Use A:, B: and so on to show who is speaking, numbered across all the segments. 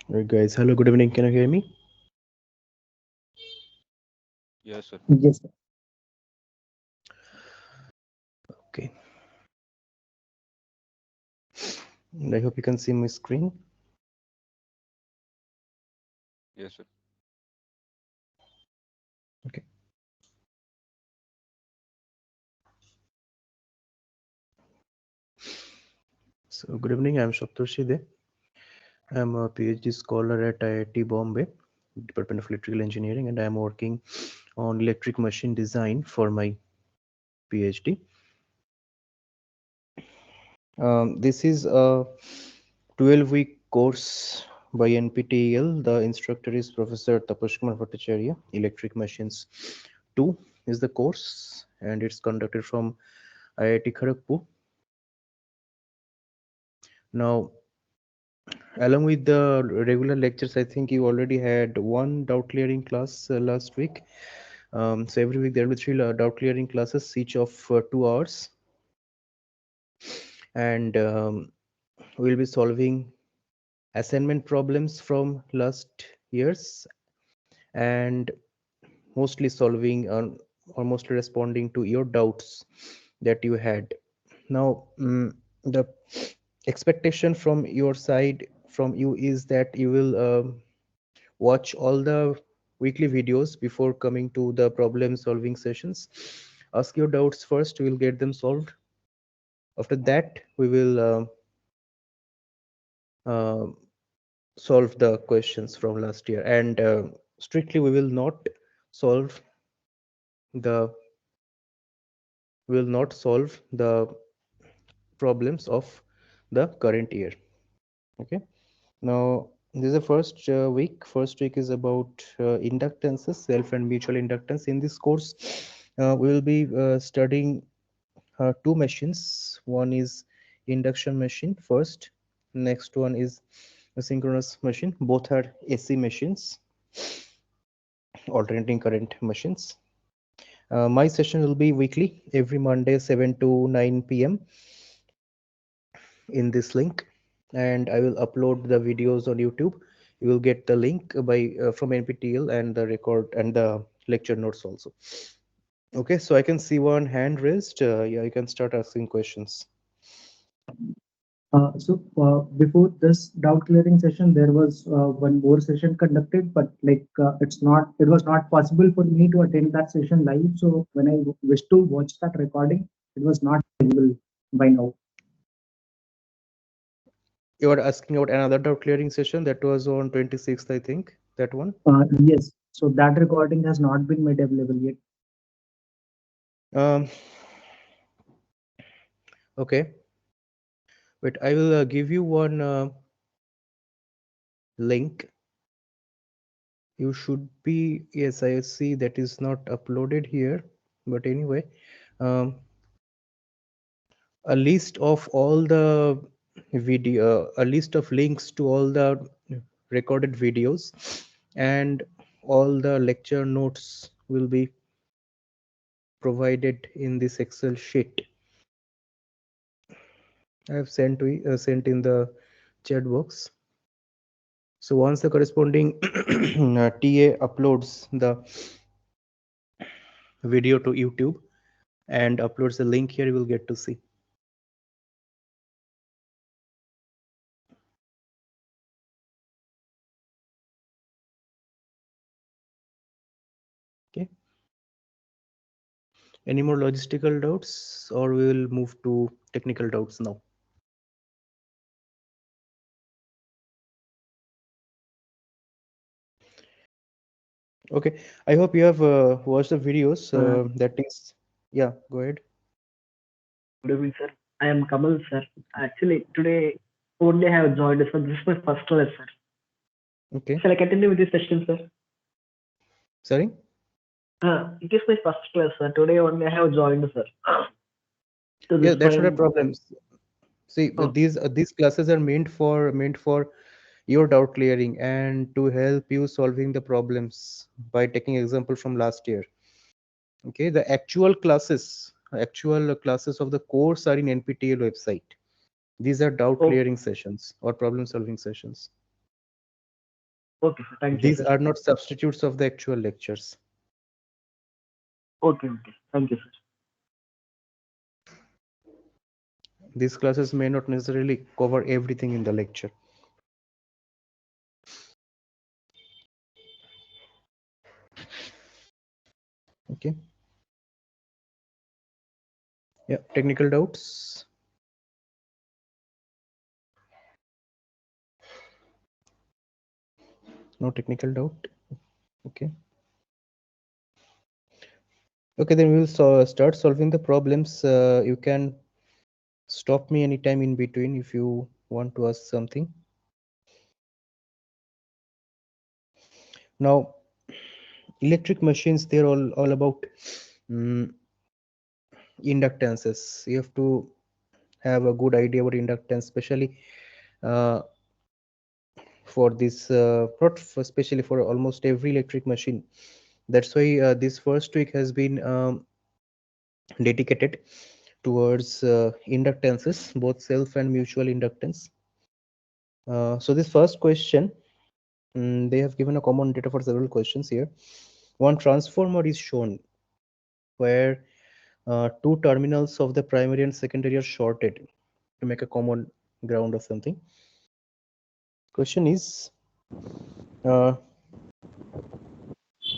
A: Alright, guys. Hello, good evening. Can you hear me?
B: Yes, sir.
C: Yes, sir.
A: Okay. And I hope you can see my screen.
B: Yes, sir.
A: Okay. So, good evening. I'm Shaptoshi. I'm a PhD scholar at IIT Bombay, Department of Electrical Engineering, and I'm working on electric machine design for my PhD. This is a 12-week course by NPTEL. The instructor is Professor Tapash Kumar Bhattacharya. Electric Machines 2 is the course, and it's conducted from IIT Kharagpur. Now, along with the regular lectures, I think you already had one doubt clearing class last week. So every week there will be three doubt clearing classes, each of 2 hours, and we'll be solving assignment problems from last years and mostly solving or mostly responding to your doubts that you had. Now, the expectation from your side, from you, is that you will watch all the weekly videos before coming to the problem solving sessions. Ask your doubts first, we'll get them solved. After that, we will uh, solve the questions from last year, and strictly we solve the will not solve the problems of the current year. Okay. Now, this is the first week. First week is about inductances, self and mutual inductance. In this course, we will be studying two machines. One is induction machine first. Next one is a synchronous machine. Both are AC machines, alternating current machines. My session will be weekly, every Monday, 7 to 9 p.m. in this link, and I will upload the videos on YouTube. You will get the link by from NPTEL and the record and the lecture notes also. Okay, so I can see one hand raised. Yeah, you can start asking questions.
C: Before this doubt clearing session, there was one more session conducted, but it was not possible for me to attend that session live. So when I wish to watch that recording, it was not available by now.
A: You are asking about another doubt clearing session that was on 26th, I think, that one.
C: Yes, so that recording has not been made available yet.
A: Um, okay, but I will give you one link. You should be, yes, I see that is not uploaded here, but anyway, um, a list of all the a list of links to all the recorded videos and all the lecture notes will be provided in this Excel sheet. I have sent in the chat box. So once the corresponding TA uploads the video to YouTube and uploads the link here, you will get to see. Okay. Any more logistical doubts, or we will move to technical doubts now? Okay, I hope you have watched the videos. That is, yeah, go ahead.
D: Good evening, sir. I am Kamal, sir. Actually, today only I have joined, sir. This is my first class, sir.
A: Okay,
D: Shall I continue with this session, sir?
A: sorry.
D: It is my first class, sir. Today only I have joined, sir. So this
A: Yeah,
D: is why
A: that's not a problem. See,
D: oh,
A: these classes are meant for your doubt clearing and to help you solving the problems by taking example from last year. Okay, the actual classes of the course are in NPTEL website. These are doubt
D: oh,
A: clearing sessions or problem solving sessions.
D: Okay, sir. Thank you,
A: These
D: sir.
A: are not substitutes of the actual lectures.
D: Okay, okay. Thank you, sir.
A: These classes may not necessarily cover everything in the lecture. Okay. Yeah, technical doubts? No technical doubt? Okay. Okay, then we will start solving the problems. You can stop me anytime in between if you want to ask something. Now, electric machines, they're all about inductances. You have to have a good idea about inductance, especially uh, for this, not for, especially for almost every electric machine. That's why this first week has been dedicated towards inductances, both self and mutual inductance. So this first question, they have given a common data for several questions here. One transformer is shown where two terminals of the primary and secondary are shorted to make a common ground or something. Question is, uh,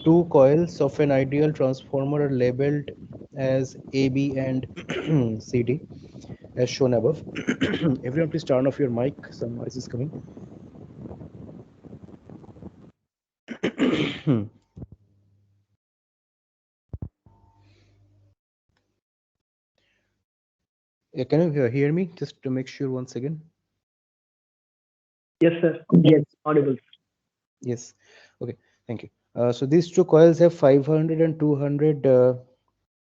A: two coils of an ideal transformer are labeled as AB and CD as shown above. Everyone please turn off your mic, some noise is coming. Yeah, can you hear me just to make sure once again?
D: Yes, sir.
C: Yes.
D: Audible.
A: Yes. Okay, thank you. So these two coils have 500 and 200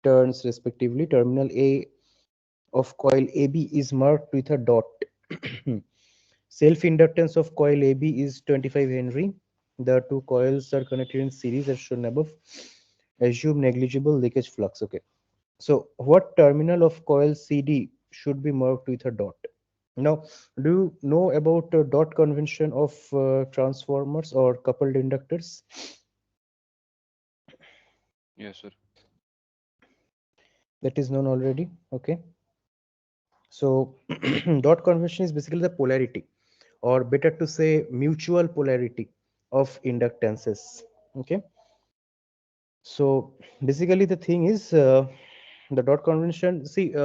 A: turns respectively. Terminal A of coil AB is marked with a dot. Self-inductance of coil AB is 25 Henry. The two coils are connected in series as shown above. Assume negligible leakage flux. Okay. So what terminal of coil CD should be marked with a dot? Now, do you know about dot convention of transformers or coupled inductors?
B: Yes, sir.
A: That is known already. Okay. So dot convention is basically the polarity, or better to say mutual polarity of inductances. Okay. So basically the thing is the dot convention. See,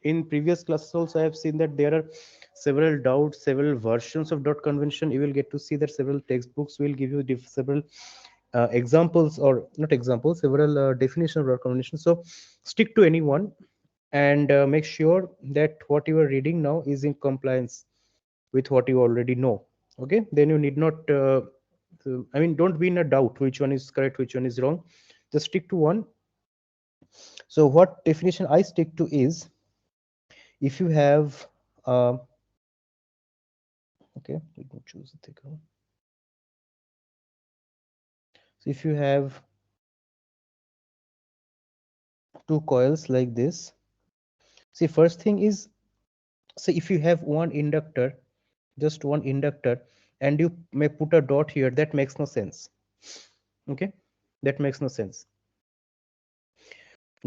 A: in previous classes also I have seen that there are several doubts, several versions of dot convention. You will get to see that several textbooks will give you several examples, or not examples, several definition of dot convention. So stick to any one and make sure that what you are reading now is in compliance with what you already know. Okay, then you need not I mean, don't be in a doubt which one is correct, which one is wrong. Just stick to one. So what definition I stick to is, if you have okay, let me choose the thicker one. So if you have two coils like this, see, first thing is, so if you have one inductor, just one inductor, and you may put a dot here, that makes no sense. Okay, that makes no sense.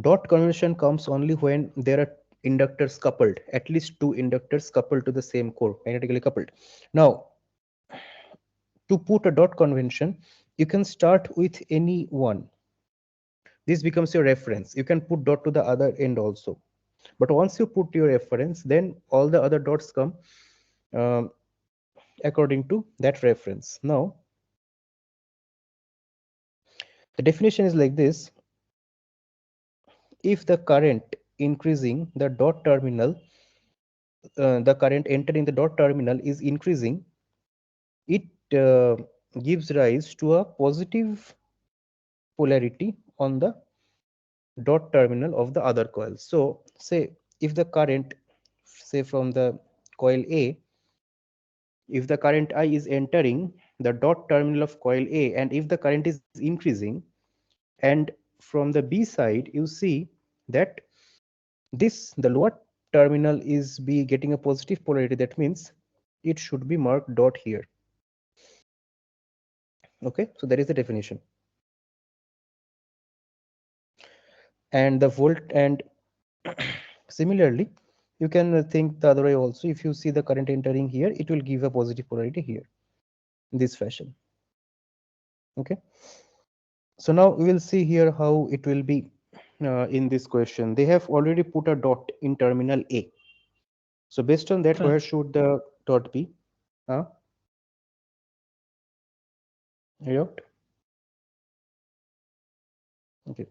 A: Dot convention comes only when there are inductors coupled, at least two inductors coupled to the same core, magnetically coupled. Now, to put a dot convention, you can start with any one. This becomes your reference. You can put dot to the other end also. But once you put your reference, then all the other dots come um, according to that reference. Now, the definition is like this. If the current increasing the dot terminal, the current entering the dot terminal is increasing, it gives rise to a positive polarity on the dot terminal of the other coil. So say if the current, say from the coil A, if the current I is entering the dot terminal of coil A, and if the current is increasing, and from the B side you see that this, the lower terminal is be getting a positive polarity, that means it should be marked dot here. Okay, so that is the definition. And the volt, and similarly, you can think the other way also. If you see the current entering here, it will give a positive polarity here in this fashion. Okay, so now we will see here how it will be in this question. They have already put a dot in terminal A. So based on that,
C: Sir,
A: where should the dot be? Right? Okay.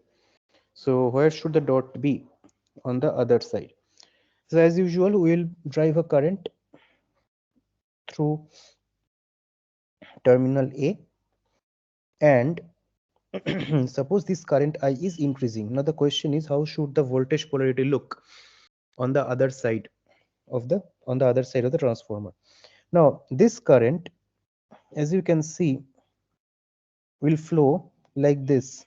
A: So where should the dot be on the other side? So as usual, we will drive a current through terminal A, and suppose this current I is increasing. Now the question is, how should the voltage polarity look on the other side of the transformer? Now this current, as you can see, will flow like this,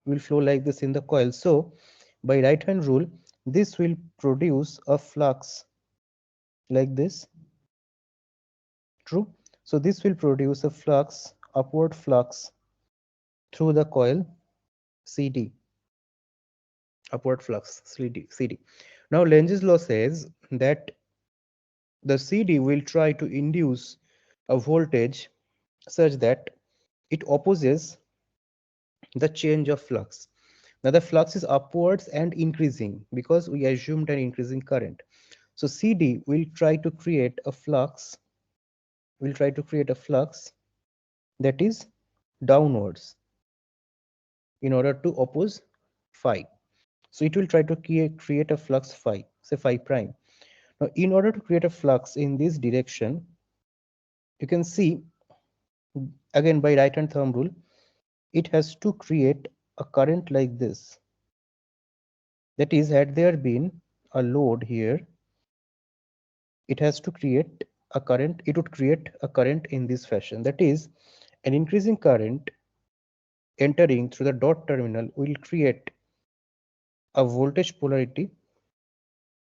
A: in the coil. So by right hand rule, this will produce a flux like this. True. So this will produce a flux, upward flux through the coil CD, upward flux CD. Now Lentz's law says that the CD will try to induce a voltage such that it opposes the change of flux. Now the flux is upwards and increasing because we assumed an increasing current. So CD will try to create a flux, that is downwards in order to oppose phi. So it will try to create a flux phi, say phi prime. Now, in order to create a flux in this direction, you can see again by right hand thumb rule, it has to create a current like this. That is, had there been a load here, it has to create a current. It would create a current in this fashion. That is, an increasing current entering through the dot terminal will create a voltage polarity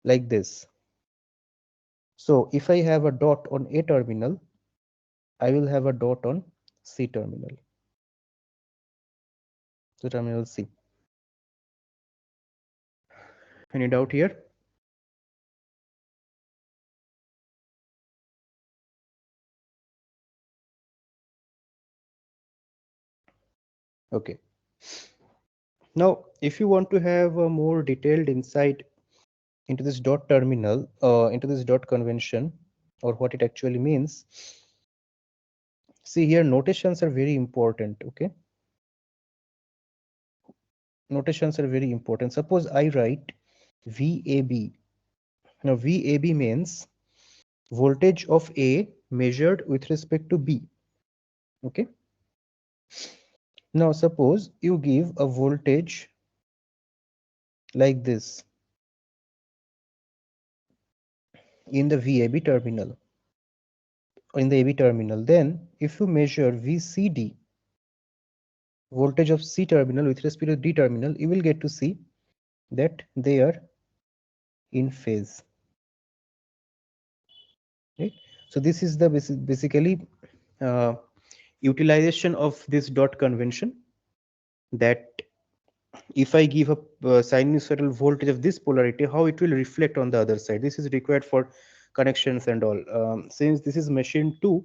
A: like this. So if I have a dot on A terminal, I will have a dot on C terminal. So terminal C. Any doubt here? Okay. Now, if you want to have a more detailed insight into this dot terminal, into this dot convention, or what it actually means, see here, notations are very important. Okay, notations are very important. Suppose I write VAB. Now, VAB means voltage of A measured with respect to B. Okay. Now, suppose you give a voltage like this in the VAB terminal, or in the AB terminal, then if you measure VCD, voltage of C terminal with respect to D terminal, you will get to see that they are in phase. Right? So this is the basically utilization of this dot convention, that if I give a sinusoidal voltage of this polarity, how it will reflect on the other side. This is required for connections and all. Since this is machine 2,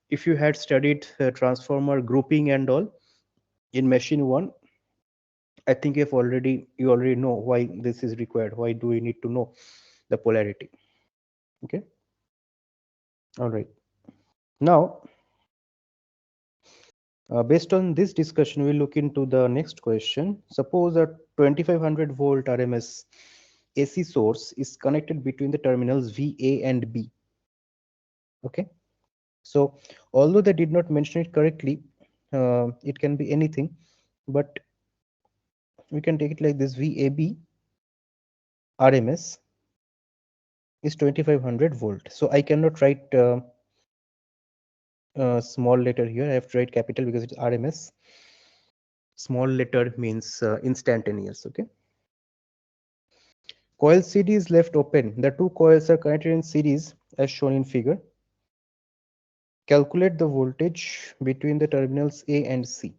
A: if you had studied transformer grouping and all in machine 1, I think you already know why this is required. Why do we need to know the polarity? Okay. All right. Now, based on this discussion, we'll look into the next question. Suppose a 2500 volt RMS AC source is connected between the terminals VA and B. Okay. So, although they did not mention it correctly, it can be anything, but we can take it like this: VAB RMS is 2500 volt. So I cannot write small letter here. I have to write capital because it's RMS. Small letter means instantaneous. Okay. Coil CD is left open. The two coils are connected in series as shown in figure. calculate the voltage between the terminals A and C.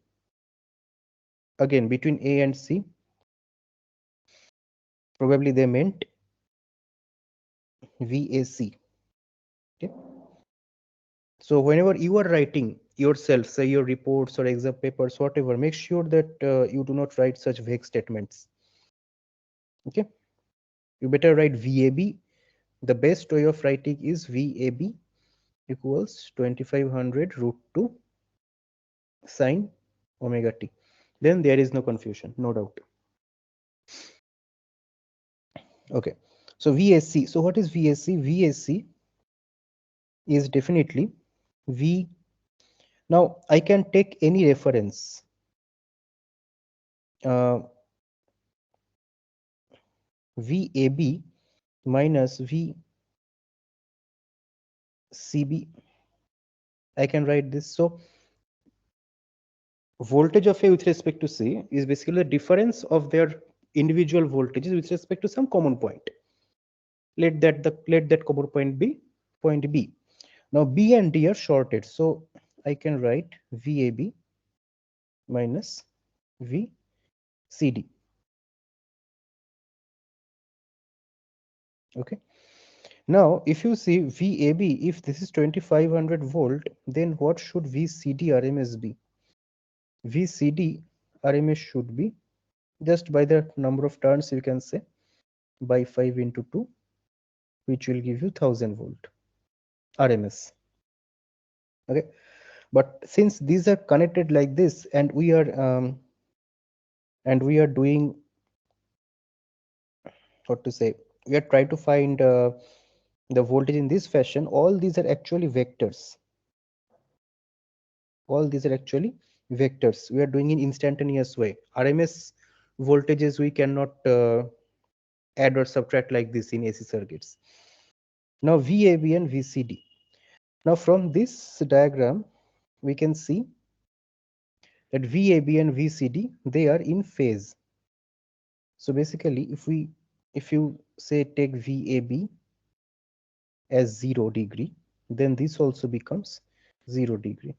A: Again, between A and C, probably they meant VAC. Okay. So whenever you are writing yourself, say your reports or exam papers, whatever, make sure that you do not write such vague statements. Okay. You better write VAB. The best way of writing is VAB equals 2500 root 2 sine omega t. Then there is no confusion, no doubt. Okay. So VAC. So what is VAC? VAC is definitely V. Now I can take any reference. VAB minus VCB. I can write this. So voltage of A with respect to C is basically the difference of their individual voltages with respect to some common point. Let that common point be point B. Now B and D are shorted, so I can write VAB minus VCD. Okay. Now if you see VAB, if this is 2500 volt, then what should VCD RMS be? VCD RMS should be, just by the number of turns you can say, by 5 into 2, which will give you 1000 volt RMS. Okay. But since these are connected like this, and we are doing, what to say, we are trying to find the voltage in this fashion, all these are actually vectors. All these are actually vectors. We are doing in instantaneous way. RMS voltages we cannot add or subtract like this in AC circuits. Now VAB and VCD. Now from this diagram, we can see that VAB and VCD, they are in phase. So basically, if you say take VAB as 0 degree, then this also becomes 0 degree.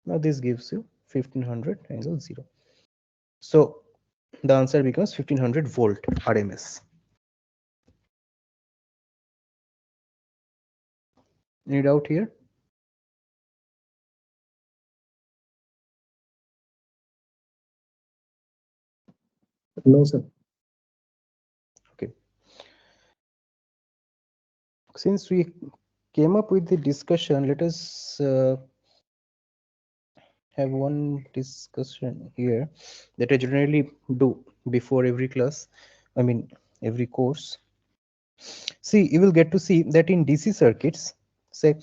A: Now this gives you 1500 angle 0. So the answer becomes 1500 volt RMS. Any doubt here?
C: No, sir.
A: Okay. Since we came up with the discussion, let us have one discussion here that I generally do before every class. I mean, every course. See, you will get to see that in DC circuits, say,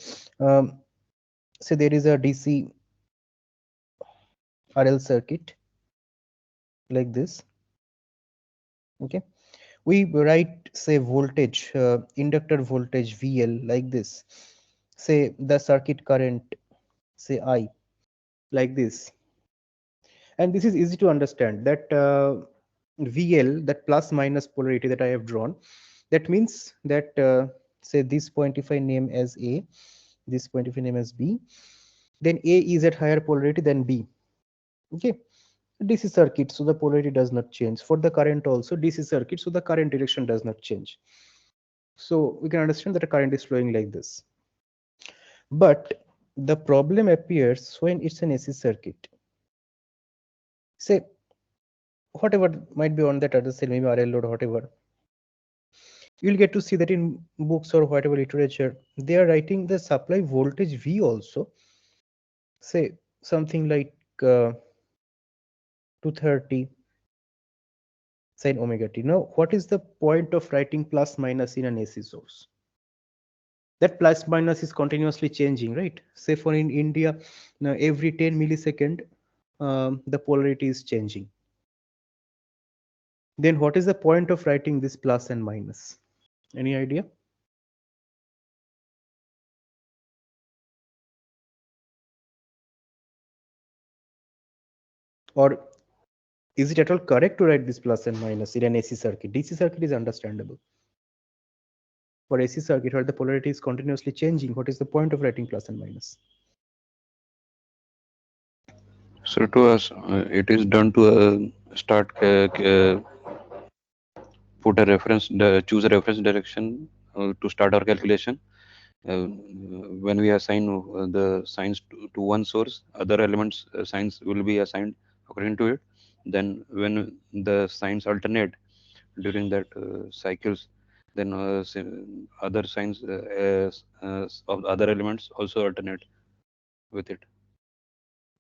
A: say there is a DC RL circuit like this. Okay, we write, say, voltage, inductor voltage VL like this. Say the circuit current, say I, like this. And this is easy to understand that VL, that plus minus polarity that I have drawn, that means that say this point if I name as A, this point if I name as B, then A is at higher polarity than B. Okay, DC circuit, so the polarity does not change. For the current also, DC circuit, so the current direction does not change. So we can understand that a current is flowing like this. But the problem appears when it's an AC circuit. Say whatever might be on that other side, maybe RL load or whatever, you'll get to see that in books or whatever literature, they are writing the supply voltage V also, say something like 230 sine omega t. Now, what is the point of writing plus minus in an AC source? That plus minus is continuously changing, right? Say for in India, now every 10 millisecond, the polarity is changing. Then what is the point of writing this plus and minus? Any idea? Or is it at all correct to write this plus and minus in an AC circuit? DC circuit is understandable. For AC circuit where the polarity is continuously changing, what is the point of writing plus and minus?
B: So to us, it is done to start put a reference, choose a reference direction to start our calculation. When we assign the signs to one source, other elements signs will be assigned according to it. Then when the signs alternate during that cycles, then other signs of other elements also alternate with it.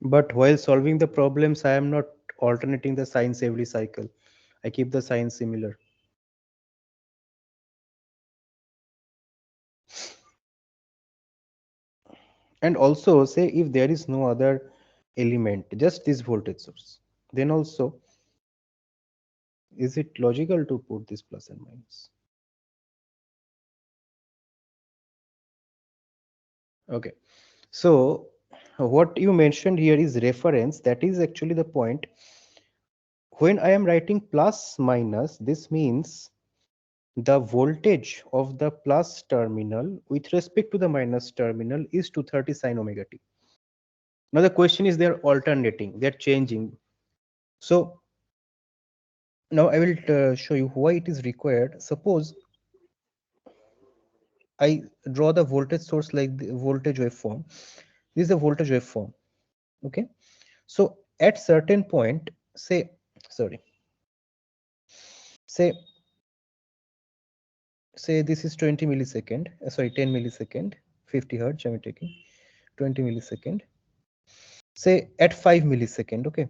A: But while solving the problems, I am not alternating the signs every cycle. I keep the signs similar. And also say if there is no other element, just this voltage source, then also is it logical to put this plus and minus? Okay, so what you mentioned here is reference. That is actually the point. When I am writing plus minus, this means the voltage of the plus terminal with respect to the minus terminal is 230 sine omega t. Now the question is they're alternating, they're changing. So now I will show you why it is required. Suppose I draw the voltage source like the voltage waveform. This is the voltage waveform. Okay. So at certain point, say, sorry, say, say this is 20 millisecond, sorry, 10 millisecond, 50 hertz, I'm taking 20 millisecond. Say at 5 millisecond, okay.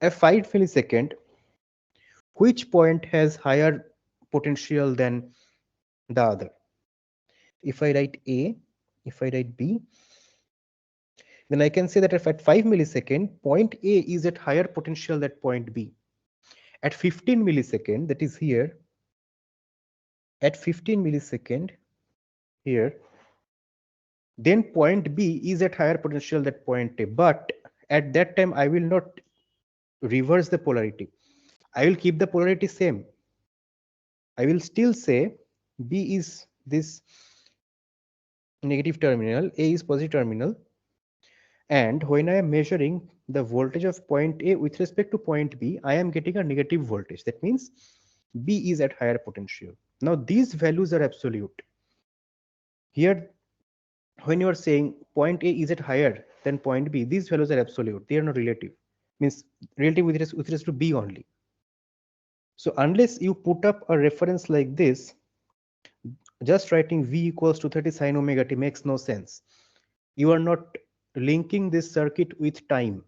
A: At 5 millisecond, which point has higher potential than the other? If I write A, if I write B, then I can say that if at 5 millisecond, point A is at higher potential than point B. At 15 millisecond, that is here, at 15 millisecond here, then point B is at higher potential than point A. But at that time, I will not reverse the polarity. I will keep the polarity same. I will still say B is this negative terminal, A is positive terminal. And when I am measuring the voltage of point A with respect to point B, I am getting a negative voltage. That means B is at higher potential. Now these values are absolute. Here, when you are saying point A is at higher than point B, these values are absolute. They are not relative. Means relative with respect to B only. So unless you put up a reference like this, just writing V equals to 30 sine omega t makes no sense. You are not linking this circuit with time.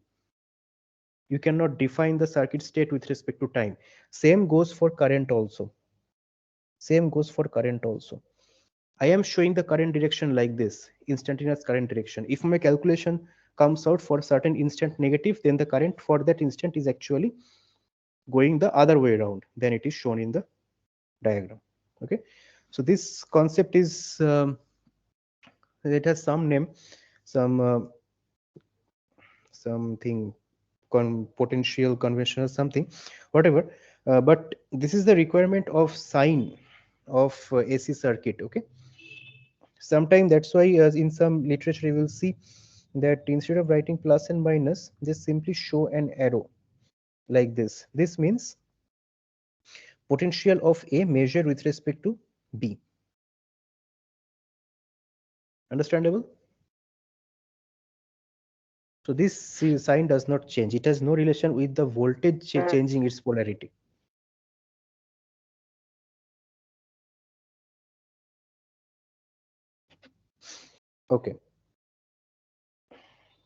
A: You cannot define the circuit state with respect to time. Same goes for current also. Same goes for current also. I am showing the current direction like this, instantaneous current direction. If my calculation comes out for certain instant negative, then the current for that instant is actually going the other way around than it is shown in the diagram. Okay, so this concept is it has some name, some something potential convention or something, whatever. But this is the requirement of sign of AC circuit. Okay, sometimes that's why in some literature you will see that instead of writing plus and minus, they simply show an arrow like this. This means potential of A measured with respect to B. Understandable? So this sign does not change. It has no relation with the voltage changing its polarity. Okay.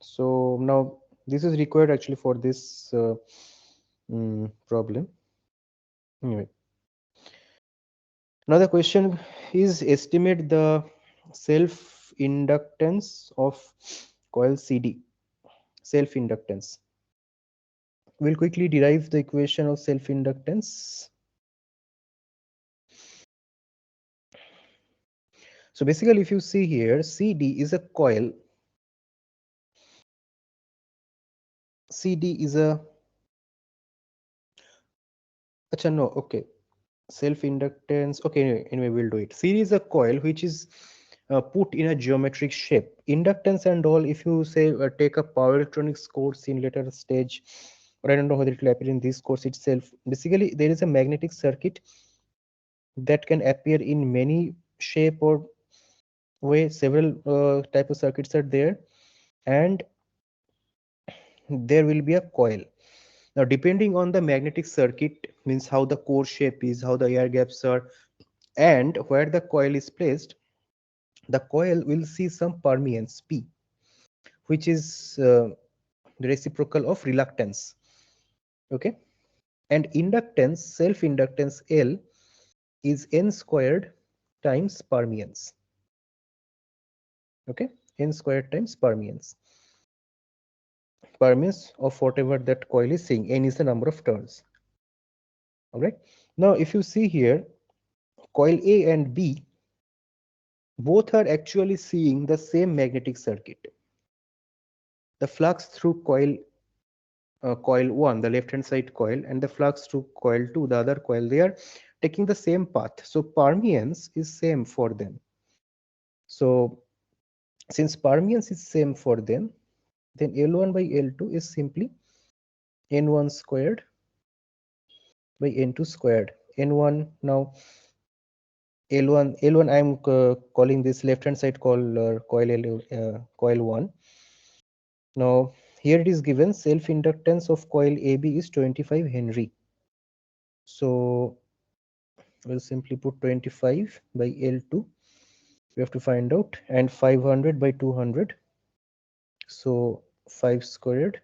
A: So now this is required actually for this problem. Anyway, now the question is estimate the self inductance of coil CD. Self inductance. We'll quickly derive the equation of self inductance. So basically, if you see here, CD is a coil. CD is a. Acha, no, okay. self-inductance. Okay, anyway, we'll do it. Series a coil which is put in a geometric shape. Inductance and all, if you say take a power electronics course in later stage, or I don't know whether it will appear in this course itself. Basically, there is a magnetic circuit that can appear in many shape or way. Several type of circuits are there, and there will be a coil. Now, depending on the magnetic circuit, means how the core shape is, how the air gaps are, and where the coil is placed, the coil will see some permeance P, which is the reciprocal of reluctance. Okay, and inductance, self-inductance L, is n squared times permeance. Okay, n squared times permeance. Permeance of whatever that coil is seeing. N is the number of turns. All right. Now, if you see here, coil A and B both are actually seeing the same magnetic circuit. The flux through coil 1, the left hand side coil, and the flux through coil 2, the other coil, they are taking the same path. So permeance is same for them. So since permeance is same for them, then L1 by L2 is simply N1 squared by N2 squared. N1, now L1 I'm calling this left hand side coil coil 1. Now here it is given self inductance of coil AB is 25 Henry. So we'll simply put 25 by L2. We have to find out, and 500 by 200. So 5 squared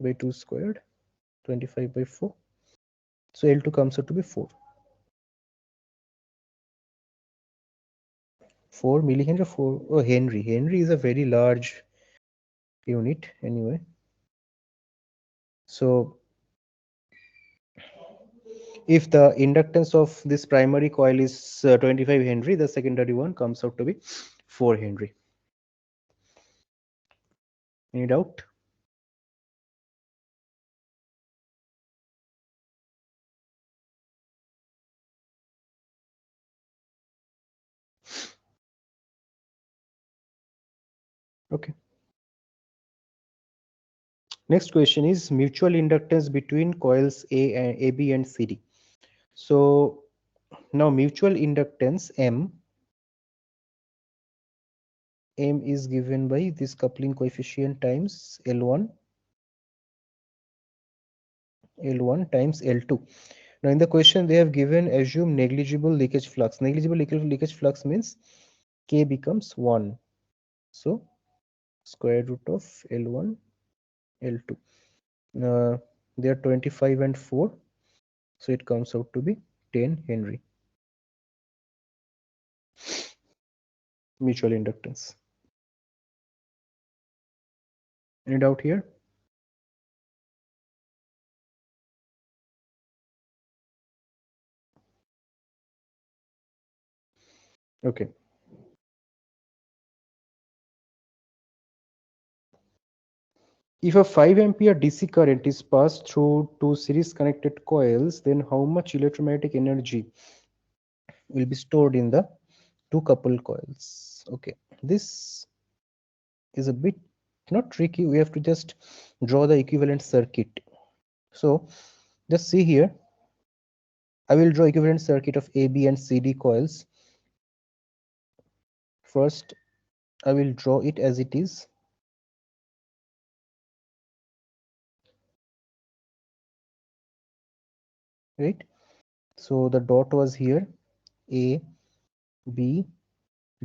A: by 2 squared, 25 by 4. So L2 comes out to be 4. 4 millihenry, 4, oh, Henry. Henry is a very large unit anyway. So if the inductance of this primary coil is 25 Henry, the secondary one comes out to be 4 Henry. Any doubt? Okay. Next question is mutual inductance between coils AB and CD. So now mutual inductance M is given by this coupling coefficient times L1 times L2. Now in the question they have given assume negligible leakage flux. Negligible leakage flux means K becomes 1. So square root of L1 L2. They are 25 and 4. So it comes out to be 10 Henry. Mutual inductance. Any doubt here? Okay. If a 5 ampere DC current is passed through two series connected coils, then how much electromagnetic energy will be stored in the two coupled coils? Okay, this is a bit not tricky. We have to just draw the equivalent circuit. So just see here. I will draw equivalent circuit of AB and CD coils. First, I will draw it as it is. Right? So the dot was here, A, B,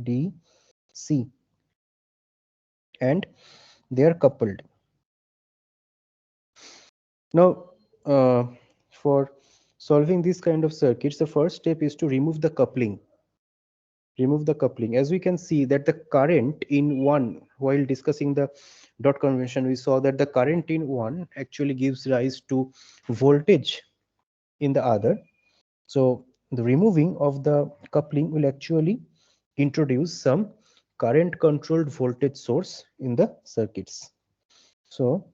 A: D, C, and they are coupled. Now, for solving this kind of circuits, the first step is to remove the coupling. Remove the coupling. As we can see that the current in one, while discussing the dot convention, we saw that the current in one actually gives rise to voltage in the other. So the removing of the coupling will actually introduce some current controlled voltage source in the circuits. So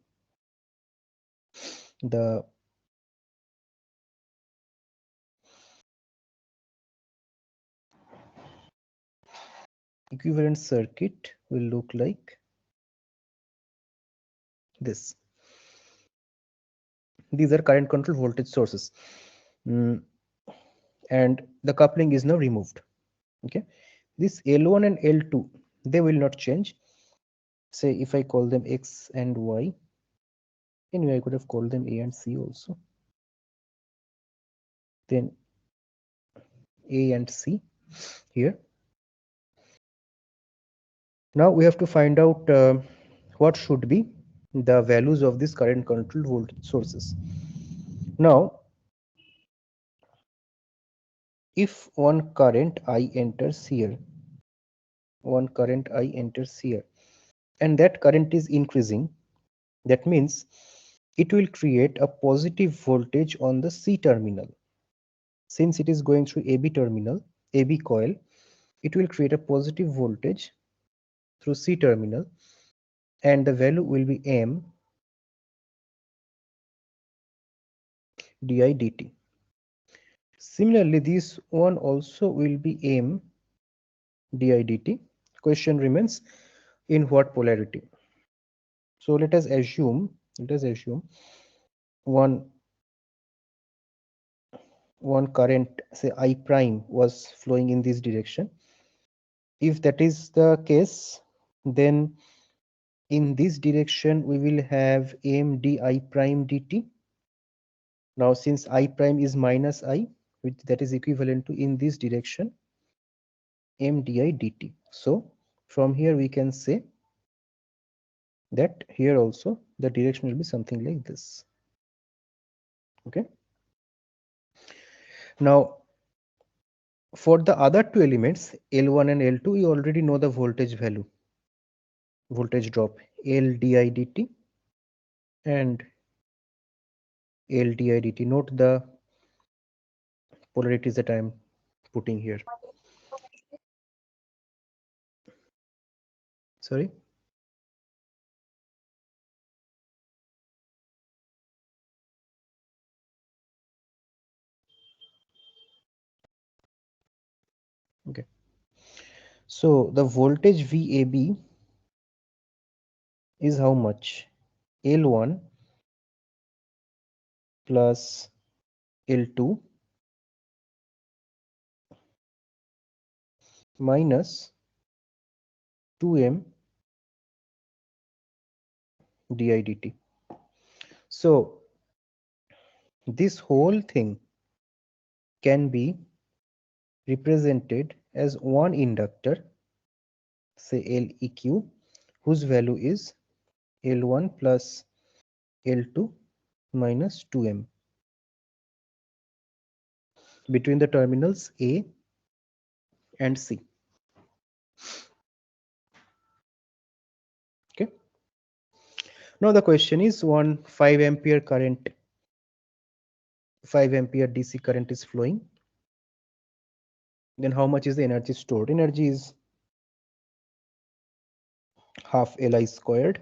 A: the equivalent circuit will look like this. These are current control voltage sources. And the coupling is now removed. Okay, this L1 and L2, they will not change. Say if I call them X and Y, anyway I could have called them A and C also, then A and C here. Now we have to find out what should be the values of these current controlled voltage sources. Now if one current I enters here, one current I enters here, and that current is increasing, that means it will create a positive voltage on the C terminal. Since it is going through AB terminal, AB coil, it will create a positive voltage through C terminal, and the value will be M di dt. Similarly, this one also will be M di dt. Question remains, in what polarity? So let us assume one current, say I prime, was flowing in this direction. If that is the case, then in this direction we will have M di prime dt. Now since I prime is minus I, which that is equivalent to, in this direction, M di dt. So from here we can say that here also the direction will be something like this. Okay. Now for the other two elements, L1 and L2, we already know the voltage value, voltage drop, L di dt and L di dt. Note the polarities that I am putting here. Sorry. Okay. So the voltage VAB is how much? L1 plus L2 minus 2M di dt. So this whole thing can be represented as one inductor, say Leq, whose value is L1 plus L2 minus 2M between the terminals A and C. Okay. Now the question is, one 5 ampere current, 5 ampere DC current is flowing. Then how much is the energy stored? Energy is half Li squared.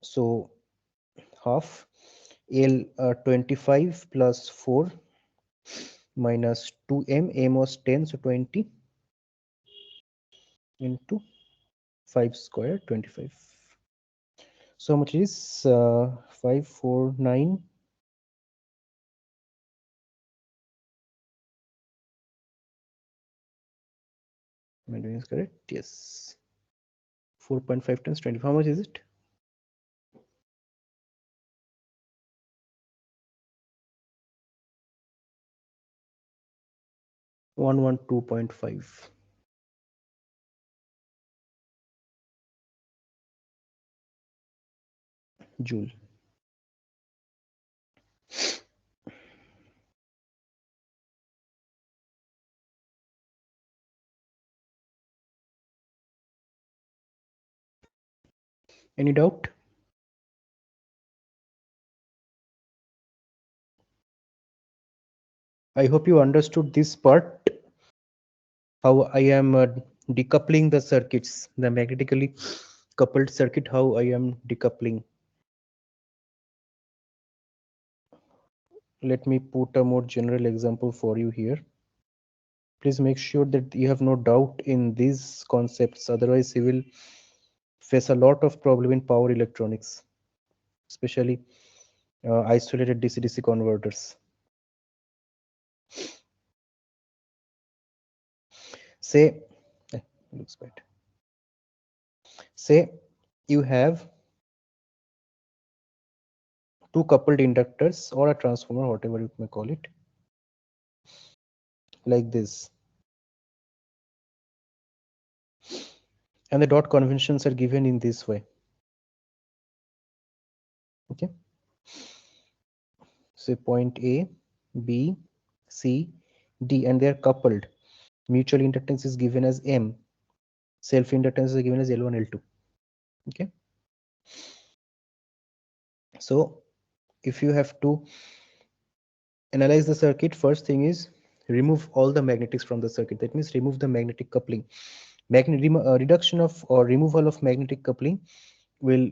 A: So half L 25 plus 4 minus 2M, M was 10, so 20 into 5 square, 25. So much is 549. Am I doing this correct? Yes. 4.5 times 20. How much is it? 112.5 joule. Any doubt? I hope you understood this part, how I am decoupling the circuits, the magnetically coupled circuit, how I am decoupling. Let me put a more general example for you here. Please make sure that you have no doubt in these concepts, otherwise you will face a lot of problem in power electronics, especially isolated DC-DC converters. Say, looks bad. Say you have two coupled inductors or a transformer, whatever you may call it, like this. And the dot conventions are given in this way. Okay. So point A, B, C, D, and they are coupled. Mutual inductance is given as M. Self inductance is given as L1, L2. Okay. So if you have to analyze the circuit, first thing is remove all the magnetics from the circuit. That means remove the magnetic coupling. Reduction of or removal of magnetic coupling will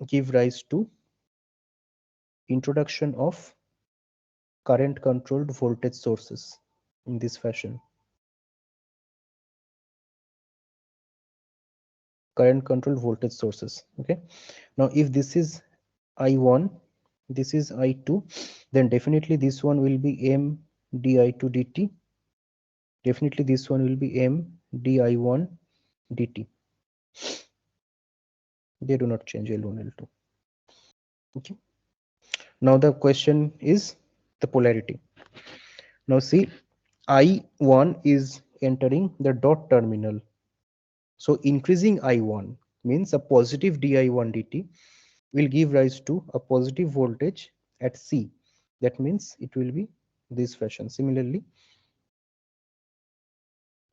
A: give rise to introduction of current controlled voltage sources in this fashion. Current controlled voltage sources. Okay. Now if this is I1, this is I2, then definitely this one will be M di2 dt. Definitely this one will be M di1 dt. They do not change L1, L2. Okay. Now the question is the polarity. Now see, I1 is entering the dot terminal. So increasing I1 means a positive di1 dt will give rise to a positive voltage at C. That means it will be this fashion. Similarly,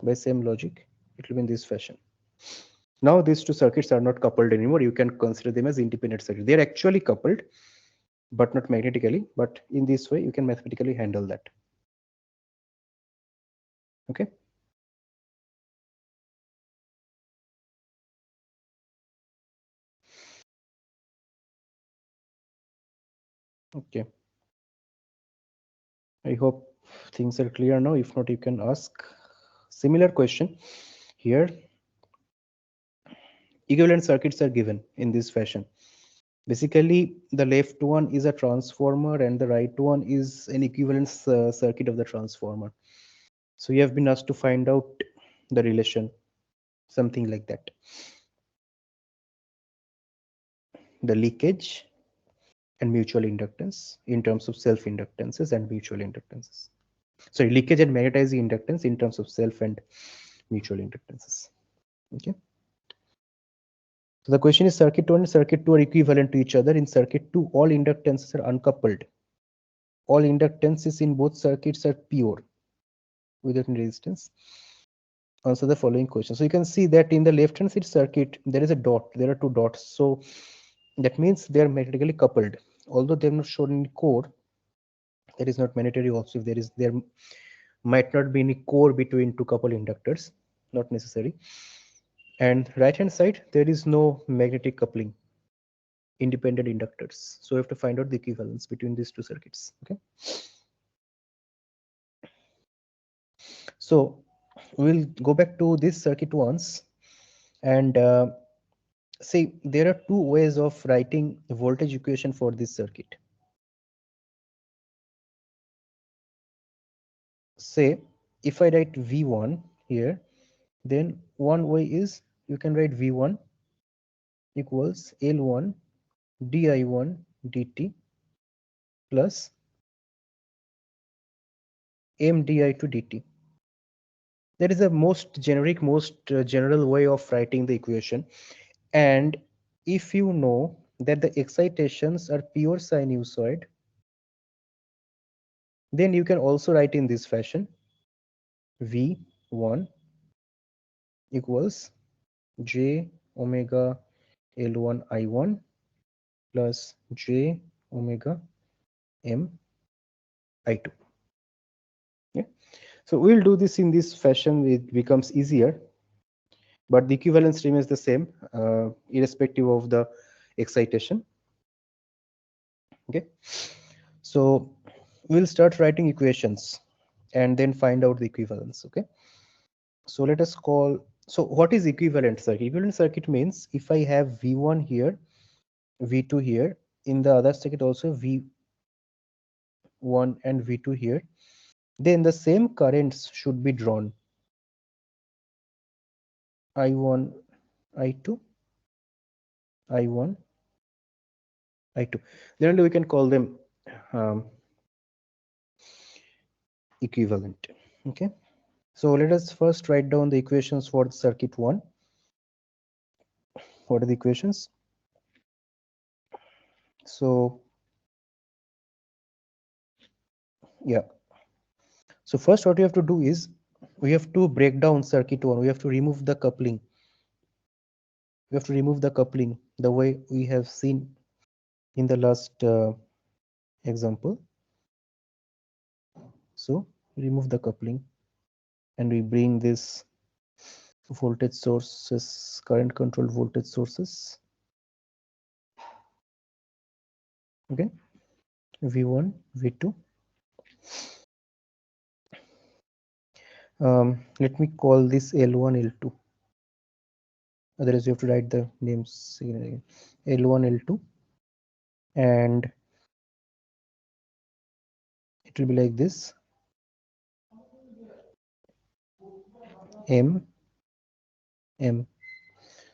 A: by same logic, it will be in this fashion. Now these two circuits are not coupled anymore. You can consider them as independent circuits. They are actually coupled, but not magnetically. But in this way, you can mathematically handle that. Okay. Okay. I hope things are clear now. If not, you can ask. Similar question here. Equivalent circuits are given in this fashion. Basically, the left one is a transformer and the right one is an equivalent circuit of the transformer. So you have been asked to find out the relation, something like that. The leakage and mutual inductance in terms of self inductances and mutual inductances. Sorry, leakage and magnetizing inductance in terms of self and mutual inductances. Okay. So the question is circuit 1 and circuit 2 are equivalent to each other. In circuit 2, all inductances are uncoupled. All inductances in both circuits are pure without any resistance. Answer the following question. So you can see that in the left hand side circuit, there is a dot. There are two dots. So that means they are magnetically coupled. Although they are not shown in core, that is not mandatory also. If there might not be any core between two couple inductors, not necessary. And right hand side, there is no magnetic coupling, independent inductors. So we have to find out the equivalence between these two circuits. Okay. So we'll go back to this circuit once and see there are two ways of writing the voltage equation for this circuit. Say if I write V1 here, then one way is you can write V1 equals L1 di1 dt plus M di2 dt. That is the most generic, most general way of writing the equation. And if you know that the excitations are pure sinusoid, then you can also write in this fashion: V1 equals j omega L1 I1 plus j omega M I2. Yeah. So we'll do this in this fashion. It becomes easier, but the equivalence remains the same, irrespective of the excitation. Okay. So we'll start writing equations, and then find out the equivalence. Okay, so let us call, so what is equivalent circuit? Equivalent circuit means if I have V1 here, V2 here, in the other circuit also V1 and V2 here, then the same currents should be drawn, I1, I2, I1, I2. Then only we can call them equivalent. Okay, so let us first write down the equations for circuit 1. What are the equations? So yeah, so first what we have to do is we have to break down circuit 1. We have to remove the coupling. We have to remove the coupling the way we have seen in the last example. So remove the coupling and we bring this voltage sources, current controlled voltage sources. Okay, V1, V2. Let me call this L1, L2. Otherwise you have to write the names again. L1, L2, and it will be like this: M, M.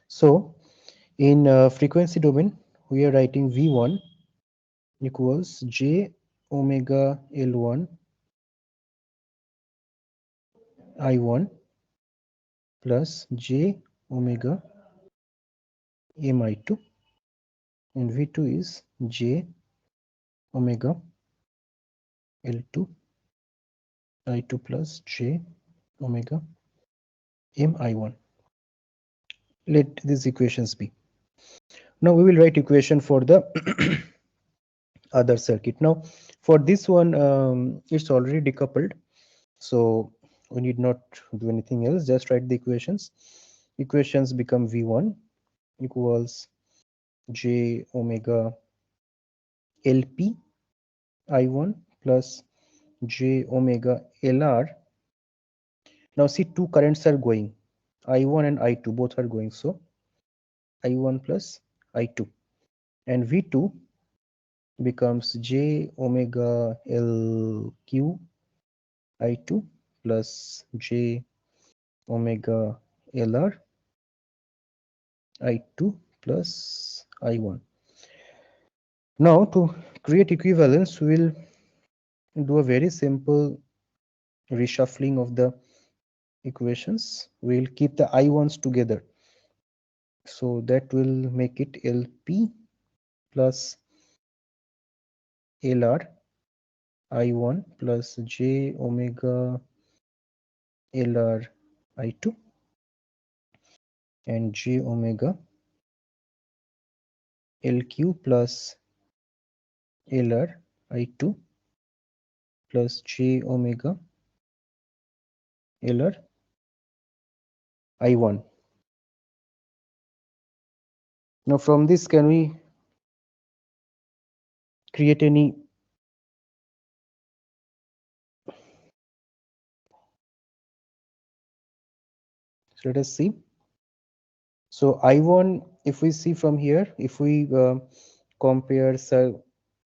A: So in frequency domain, we are writing V1 equals J omega L1 I1 plus J omega Mi2, and V2 is J omega L2 I2 plus J omega Mi1. Let these equations be. Now we will write equation for the other circuit. Now for this one, it's already decoupled, so we need not do anything else. Just write the equations. Equations become V1 equals J omega LP I1 plus J omega LR. Now see, two currents are going, I1 and I2 both are going, so I1 plus I2, and V2 becomes J omega LQ I2 plus J omega LR I2 plus I1. Now to create equivalence, we will do a very simple reshuffling of the equations. We will keep the I1s together, so that will make it LP plus LR I1 plus J omega LR I2 and J omega LQ plus LR I2 plus J omega LR I1. Now from this, can we create any so let us see. So I1, if we see from here, if we compare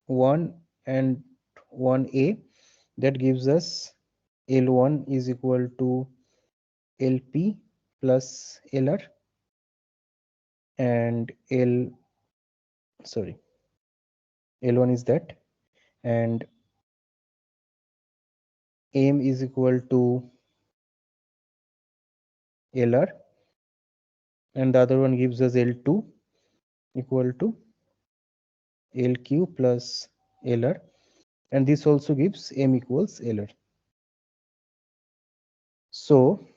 A: 1 and 1A, that gives us L1 is equal to LP plus LR, and L1 is that, and M is equal to LR, and the other one gives us L2 equal to LQ plus LR, and this also gives M equals LR. So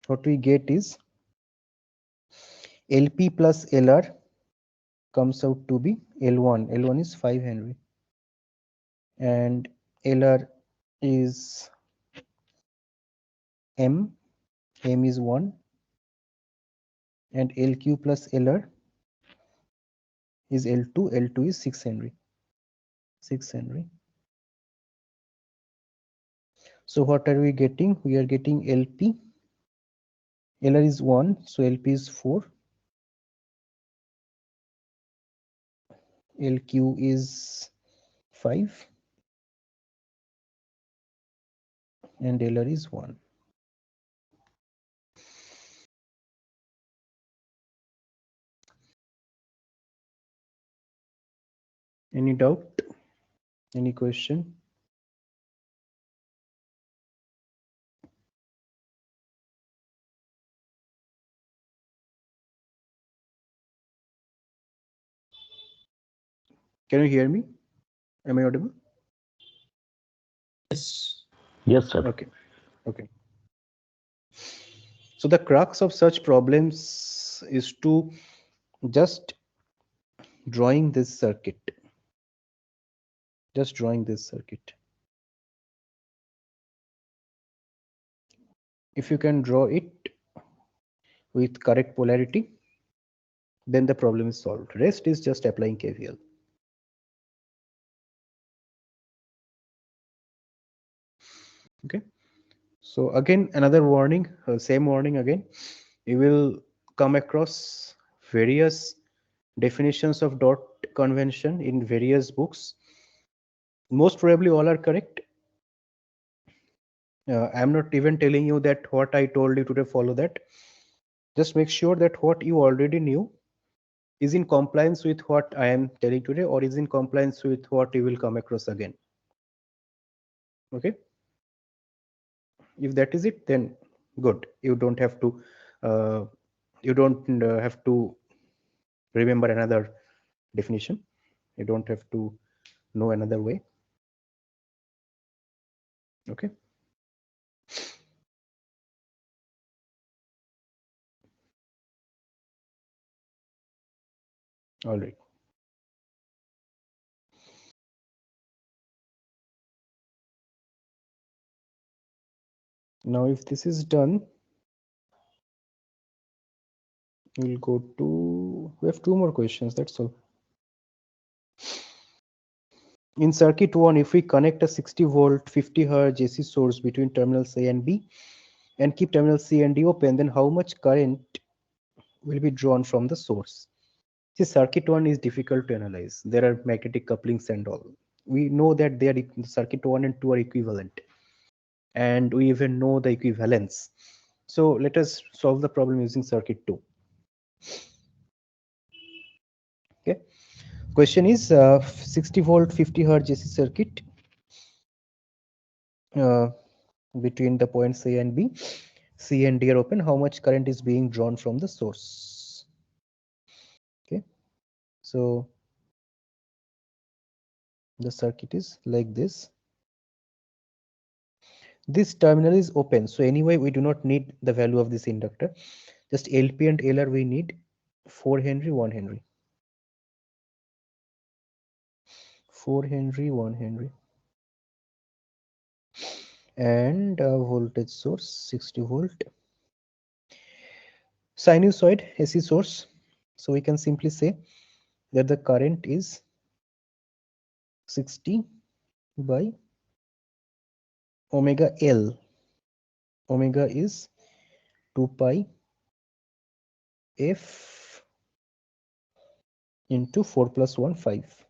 A: what we get is LP plus LR comes out to be L1. L1 is 5 Henry, and LR is M. M is 1, and LQ plus LR is L2. L2 is 6 Henry. 6 Henry. So what are we getting? We are getting LP. LR is 1, so LP is 4. LQ is 5 and LR is 1. Any doubt? Any question? Can you hear me? Am I audible?
C: Yes.
E: Yes, sir.
A: Okay. Okay. So the crux of such problems is to just drawing this circuit. Just drawing this circuit. If you can draw it with correct polarity, then the problem is solved. Rest is just applying KVL. Okay. So again, another warning, same warning again. You will come across various definitions of dot convention in various books. Most probably all are correct. I'm not even telling you that what I told you today follow that. Just make sure that what you already knew is in compliance with what I am telling today or is in compliance with what you will come across again. Okay. If that is it, then good. You don't have to have to remember another definition. You don't have to know another way. Okay. All right. Now, if this is done, we'll go to, we have two more questions, that's all. In circuit 1, if we connect a 60 volt 50 Hz AC source between terminals A and B and keep terminals C and D open, then how much current will be drawn from the source? See, circuit 1 is difficult to analyze. There are magnetic couplings and all. We know that they are circuit 1 and 2 are equivalent, and we even know the equivalence. So let us solve the problem using circuit 2. Okay. Question is 60 volt 50 Hz AC circuit between the points A and B. C and D are open. How much current is being drawn from the source? Okay. So the circuit is like this. This terminal is open. So anyway, we do not need the value of this inductor. Just LP and LR we need 4 Henry, 1 Henry. 4 Henry, 1 Henry. And a voltage source 60 volt. Sinusoid AC source. So we can simply say that the current is 60 by omega L. Omega is 2 pi F into 4 plus 1, 5.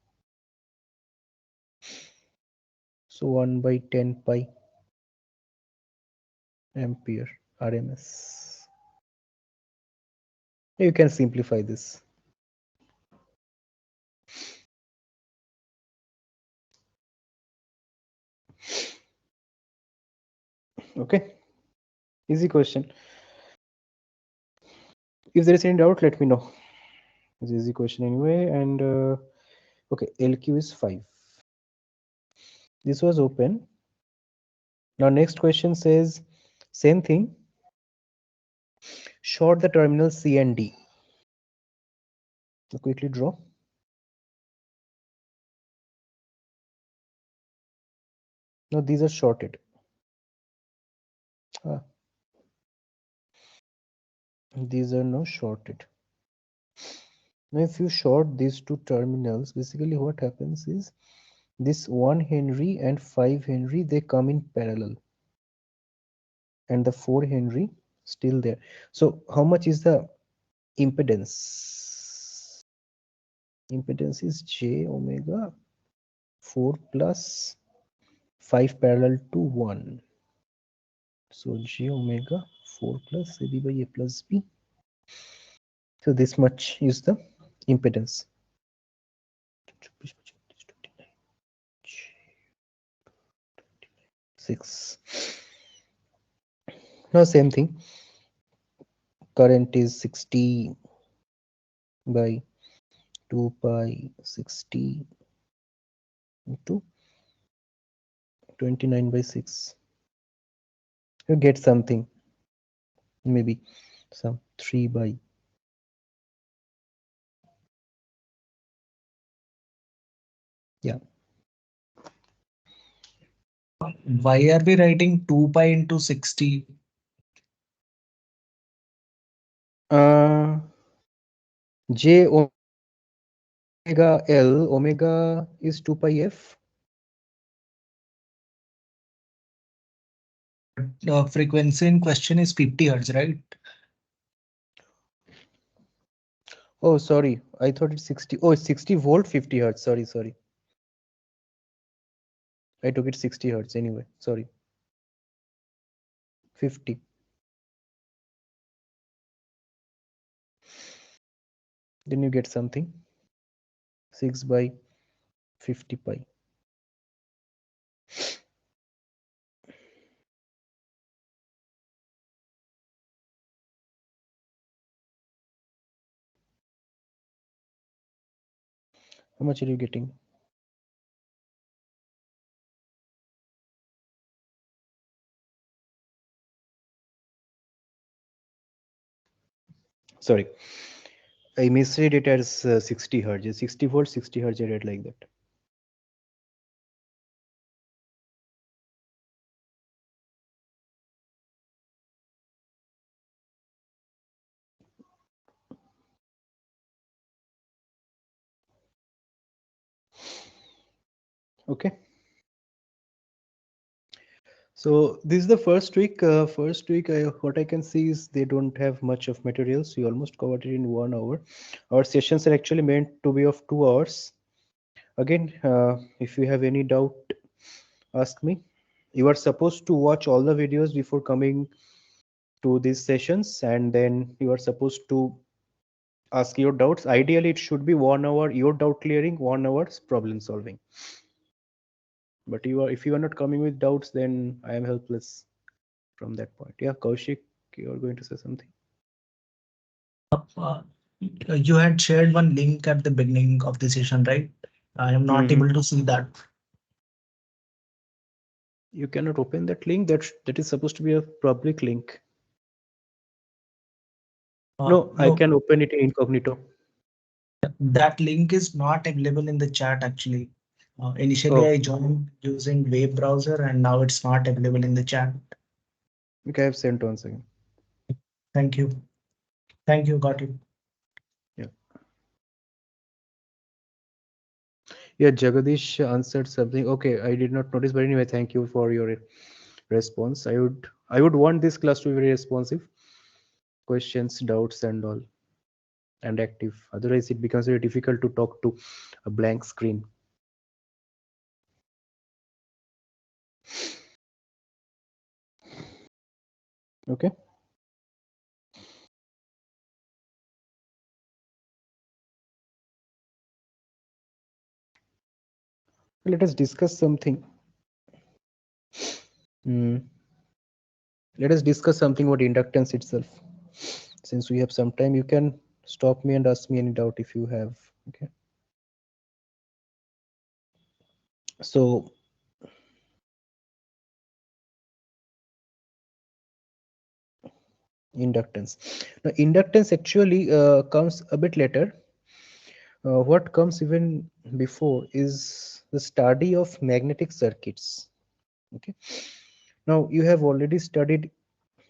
A: So 1 by 10 pi ampere RMS. You can simplify this. Okay, easy question. If there is any doubt, let me know. It's easy question anyway. And okay, LQ is 5. This was open. Now next question says same thing. Short the terminal C and D. So quickly draw. Now these are shorted. These are now shorted. Now if you short these two terminals, basically what happens is this 1 Henry and 5 Henry, they come in parallel. and the 4 Henry still there. So how much is the impedance? Impedance is j omega 4 plus 5 parallel to 1. So j omega 4 plus ab by a plus b. So this much is the impedance. 6. Now same thing. Current is 60 by 2 pi 60 into 29 by 6. You get something, maybe some 3 by, yeah.
E: Why are we writing 2 pi into 60?
A: J omega L, omega is 2 pi f.
E: Frequency in question is 50 hertz, right?
A: Oh, sorry. I thought it's 60. Oh, it's 60 volt, 50 hertz. Sorry. I took it 60 hertz anyway. Sorry. 50. Then you get something. 6 by 50 pi. How much are you getting? Sorry. I misread it as 60 hertz. 60 volt, 60 hertz. I read like that. Okay. So this is the first week. What I can see is they don't have much of materials. We almost covered it in 1 hour. Our sessions are actually meant to be of 2 hours. Again, if you have any doubt, ask me. You are supposed to watch all the videos before coming to these sessions, and then you are supposed to ask your doubts. Ideally, it should be 1 hour your doubt clearing, 1 hour's problem solving. But if you are not coming with doubts, then I am helpless from that point. Yeah, Kaushik, you are going to say something.
E: Uh, you had shared one link at the beginning of the session, right? I am not
A: Mhm.
E: able to see that.
A: You cannot open that link. That is supposed to be a public link. No, I
E: No,
A: can open it in incognito.
E: that link is not available in the chat actually. Initially,
A: Oh,
E: I joined using web browser and now it's not available in the chat.
A: okay, I have sent once again.
E: Thank you. Thank you. Got it.
A: Yeah. Yeah, Jagadish answered something. Okay, I did not notice, but anyway, thank you for your response. I would want this class to be very responsive, questions, doubts, and all, and active. Otherwise, it becomes very difficult to talk to a blank screen. Okay. Let us discuss something. Hmm. Let us discuss something about inductance itself. Since we have some time, you can stop me and ask me any doubt if you have. Okay. So inductance. Now, inductance actually comes a bit later. What comes even before is the study of magnetic circuits. Okay. Now you have already studied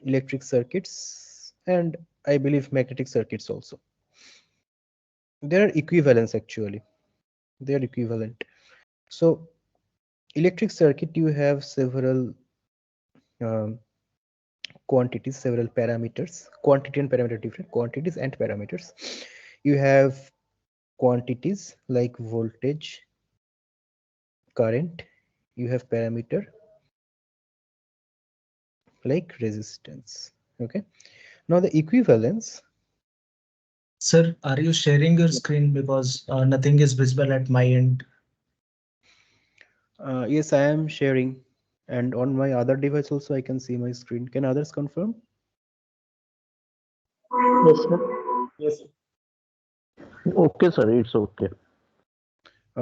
A: electric circuits and I believe magnetic circuits also. They are equivalents actually. They are equivalent. So electric circuit, you have several um, quantities, several parameters. Quantity and parameter different. Quantities and parameters. You have quantities like voltage, current. You have parameter like resistance. Okay. Now the equivalence.
E: Sir, are you sharing your screen because nothing is visible at my end?
A: Yes, I am sharing, and on my other device also I can see my screen. Can others confirm?
D: Yes, sir.
C: Yes.
F: Okay, sir, it's okay.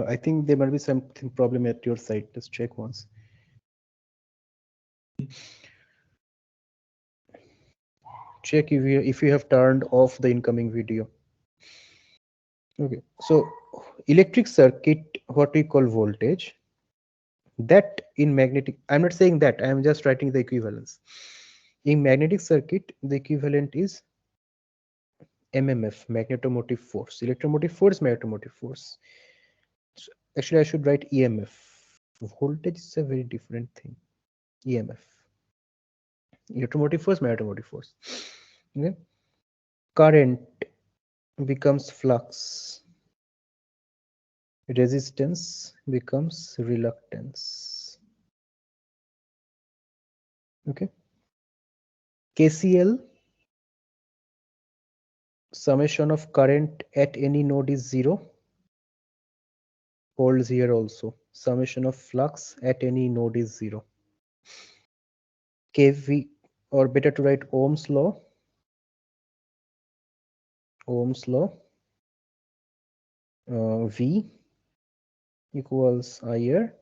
A: I think there might be something problem at your side. Just check once. Check if you have turned off the incoming video. Okay, so electric circuit, what we call voltage, that in magnetic, I'm not saying that, I'm just writing the equivalence. In magnetic circuit, the equivalent is MMF, magnetomotive force. Electromotive force, magnetomotive force. So actually, I should write EMF. Voltage is a very different thing. EMF. Electromotive force, magnetomotive force. Okay. Current becomes flux. Resistance becomes reluctance. Okay. KCL, summation of current at any node is 0, holds here also. Summation of flux at any node is 0. KV, or better to write Ohm's law. Ohm's law. V equals IR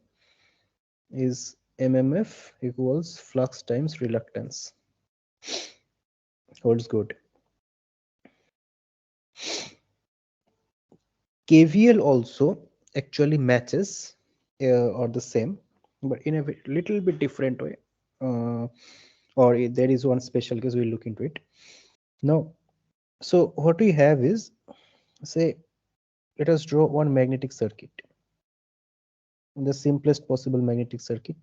A: is MMF equals flux times reluctance. Holds good. KVL also actually matches or the same, but in a little bit different way. Or there is one special case, we'll look into it. Now, so what we have is, say, let us draw one magnetic circuit, the simplest possible magnetic circuit.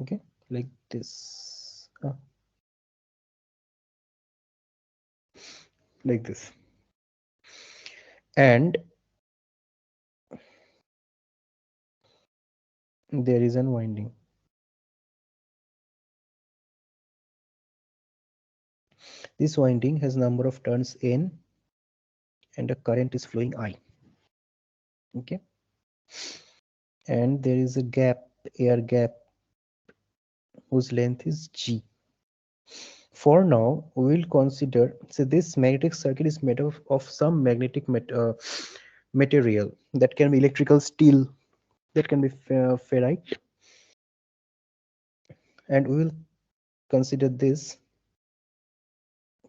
A: Okay, like this. Like this. And there is an winding. This winding has number of turns n and a current is flowing I. Okay. And there is a gap, air gap, whose length is G. For now, we will consider, so this magnetic circuit is made of some magnetic material that can be electrical steel, that can be ferrite, and we will consider this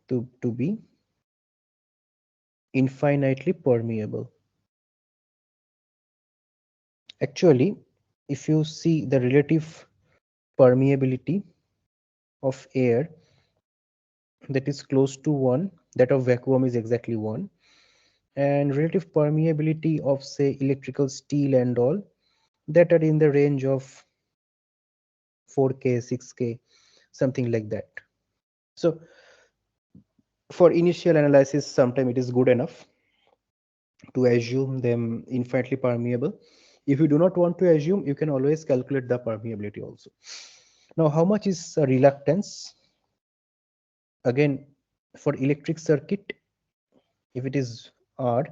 A: to be infinitely permeable. Actually, if you see the relative permeability of air, that is close to 1, that of vacuum is exactly 1, and relative permeability of, say, electrical steel and all, that are in the range of 4K, 6K, something like that. So for initial analysis, sometimes it is good enough to assume them infinitely permeable. If you do not want to assume, you can always calculate the permeability also. Now, how much is reluctance? Again, for electric circuit, if it is R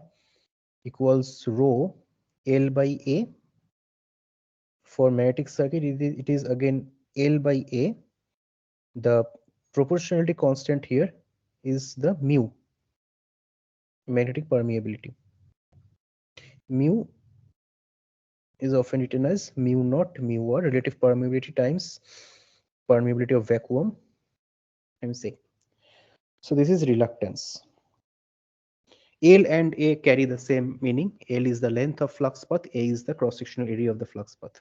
A: equals rho L by A. For magnetic circuit, it is again L by A. The proportionality constant here is the mu, magnetic permeability. Mu is often written as mu naught mu r, relative permeability times permeability of vacuum, I'm saying. So this is reluctance. L and A carry the same meaning. L is the length of flux path, A is the cross-sectional area of the flux path.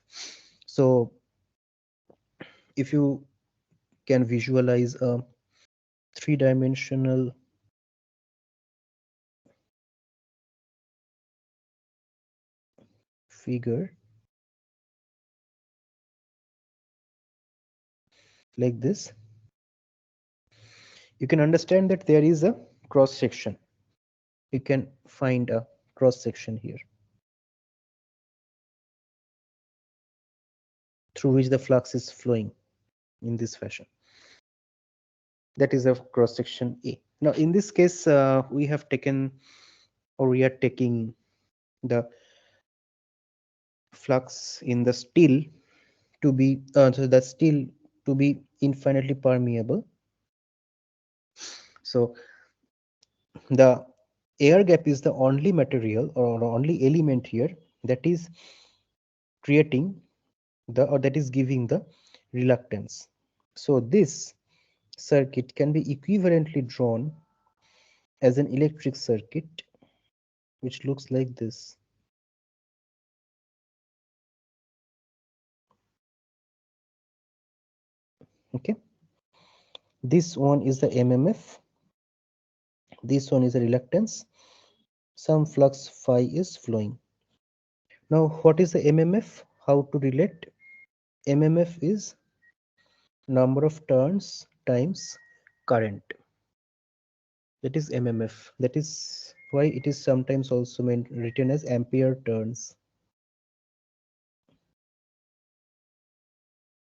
A: So if you can visualize a three-dimensional figure like this, you can understand that there is a cross section. You can find a cross section here through which the flux is flowing in this fashion. That is a cross section A. Now in this case, we have taken, or we are taking, the flux in the steel to be so the steel to be infinitely permeable. So the air gap is the only material or only element here that is creating the, or that is giving the reluctance. So this circuit can be equivalently drawn as an electric circuit which looks like this. Okay, this one is the mmf, this one is a reluctance, some flux phi is flowing. Now what is the mmf? How to relate? mmf is number of turns times current. That is mmf. That is why it is sometimes also written as ampere turns.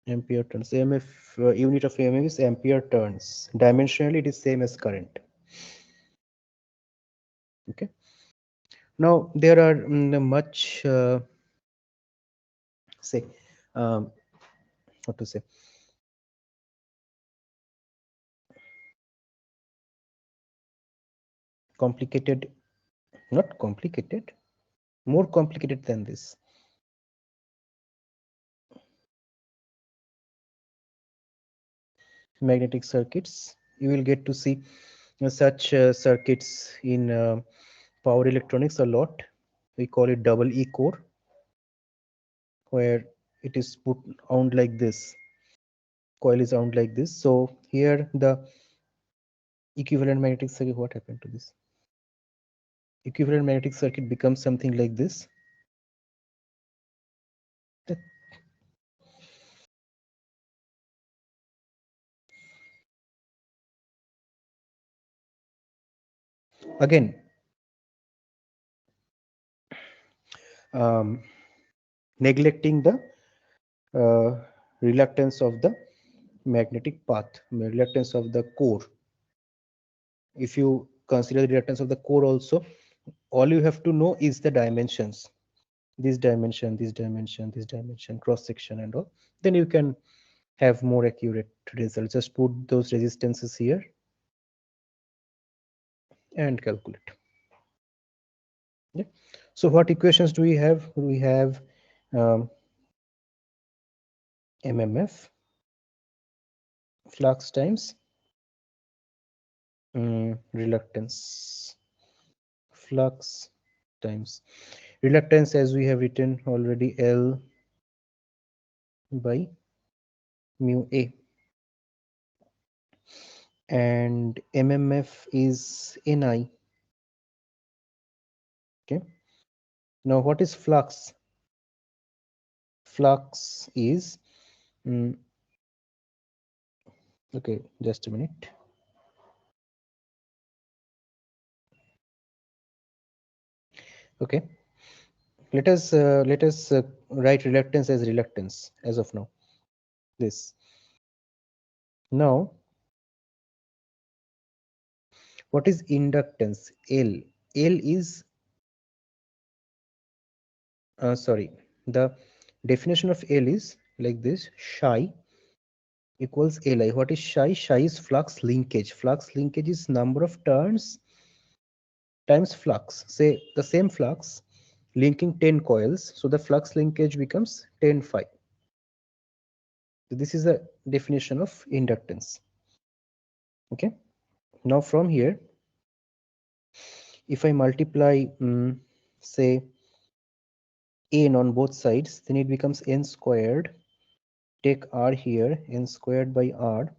A: Ampere turns. AMF unit of AMF is ampere turns. Dimensionally, it is same as current. Okay. Now there are much say what to say, complicated, not complicated, more complicated than this. Magnetic circuits. You will get to see such circuits in power electronics a lot. We call it double E core, where it is put on like this. Coil is wound like this. So here the equivalent magnetic circuit, what happened to this? Equivalent magnetic circuit becomes something like this. Again, neglecting the reluctance of the magnetic path, reluctance of the core. If you consider the reluctance of the core also, all you have to know is the dimensions. This dimension, this dimension, this dimension, cross section and all. Then you can have more accurate results. Just put those resistances here and calculate. Yeah. So what equations do we have? We have mmf flux times reluctance, flux times reluctance, as we have written already, L by mu A, and mmf is Ni. Okay. Now what is flux? Flux is okay, just a minute. Okay, let us write reluctance as reluctance as of now. This. Now what is inductance? L. L is sorry, the definition of L is like this: psi equals Li. What is psi? Psi is flux linkage. Flux linkage is number of turns times flux. Say the same flux linking 10 coils, so the flux linkage becomes 10 phi. So this is the definition of inductance. Okay. Now from here, if I multiply say n on both sides, then it becomes n squared. Take r here, n squared by r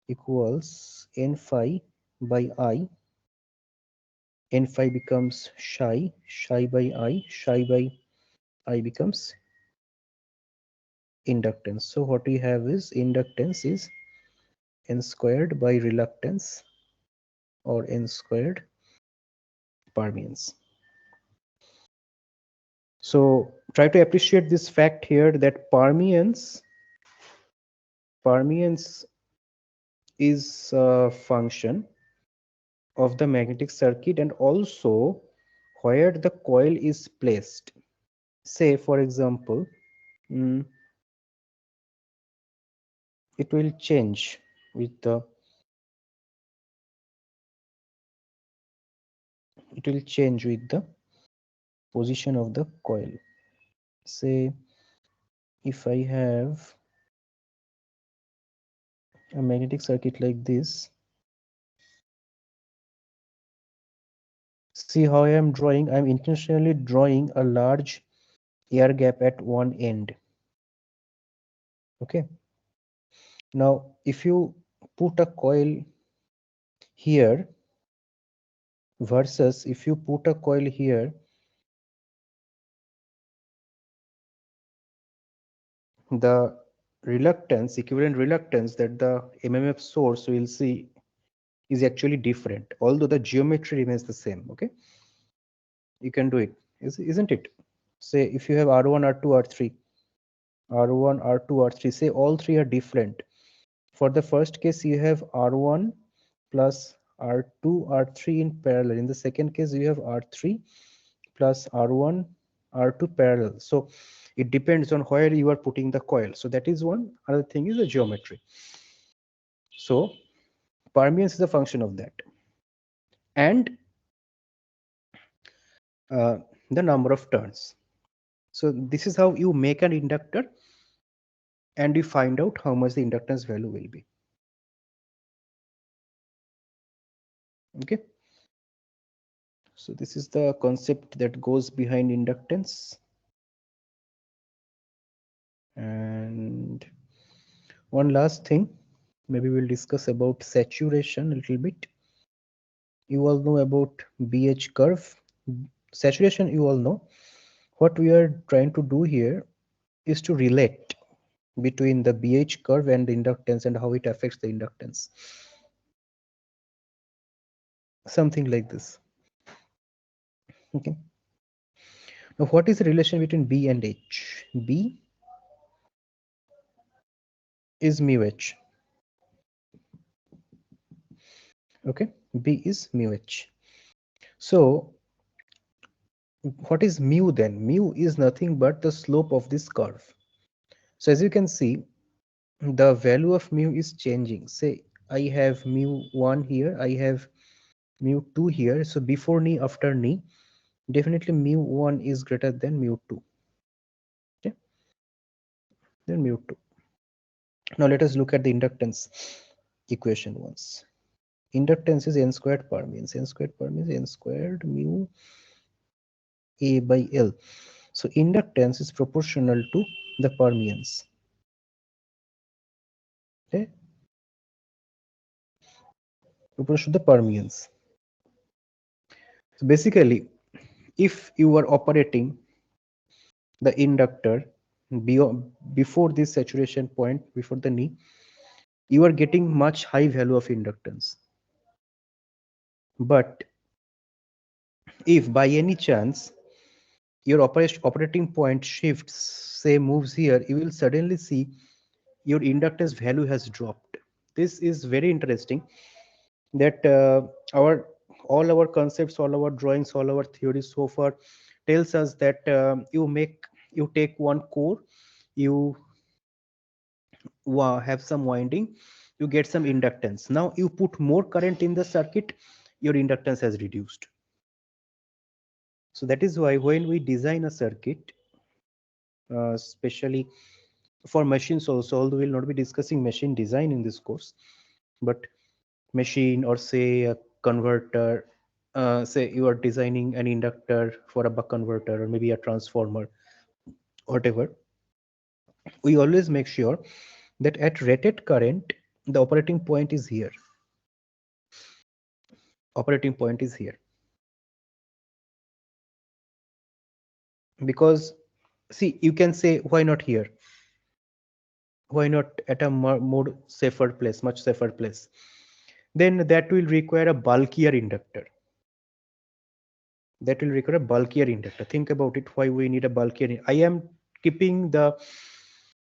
A: equals n phi by I. N phi becomes psi by I, psi by I becomes inductance. So what we have is inductance is n squared by reluctance or n squared permeance. So try to appreciate this fact here that permeance is a function of the magnetic circuit and also where the coil is placed. Say for example, it will change with the position of the coil. Say if I have a magnetic circuit like this, see how I am drawing. I am intentionally drawing a large air gap at one end. Okay, now if you put a coil here versus if you put a coil here, the equivalent reluctance that the MMF source will see is actually different, although the geometry remains the same. Okay, you can do it, isn't it? Say if you have R1, R2, R3, R1, R2, R3, say all three are different. For the first case, you have R1 plus R2, R3 in parallel. In the second case, you have R3 plus R1, R2 parallel. So it depends on where you are putting the coil. So that is one. Another thing is the geometry. So permeance is a function of that. And the number of turns. So this is how you make an inductor and you find out how much the inductance value will be. Okay. So this is the concept that goes behind inductance. And one last thing, maybe we'll discuss about saturation a little bit. You all know about BH curve. Saturation, you all know. What we are trying to do here is to relate between the BH curve and the inductance and how it affects the inductance. Something like this. Okay. Now, what is the relation between B and H? B is mu H. Okay, B is mu H. So what is mu then? Mu is nothing but the slope of this curve. So as you can see, the value of mu is changing. Say I have mu1 here, I have mu2 here. So before knee, after knee, definitely mu1 is greater than mu2. Okay, then mu2. Now let us look at the inductance equation once. Inductance is n squared permeance. N squared permeance n squared mu A by L. So inductance is proportional to the permeance. Okay, proportional to the permeance. So basically, if you are operating the inductor before this saturation point, before the knee, you are getting much high value of inductance. But if by any chance your operating point shifts, say moves here, you will suddenly see your inductance value has dropped. This is very interesting that all our concepts, all our drawings, all our theories so far tells us that you take one core, you have some winding, you get some inductance. Now you put more current in the circuit, your inductance has reduced. So that is why when we design a circuit, especially for machines also, although we'll not be discussing machine design in this course, but machine or say a converter, say you are designing an inductor for a buck converter or maybe a transformer, whatever, we always make sure that at rated current, the operating point is here. Operating point is here. Because See, you can say, why not here? Why not at a more safer place, much safer place? Then that will require a bulkier inductor. That will require a bulkier inductor. Think about it, why we need a bulkier. I am keeping the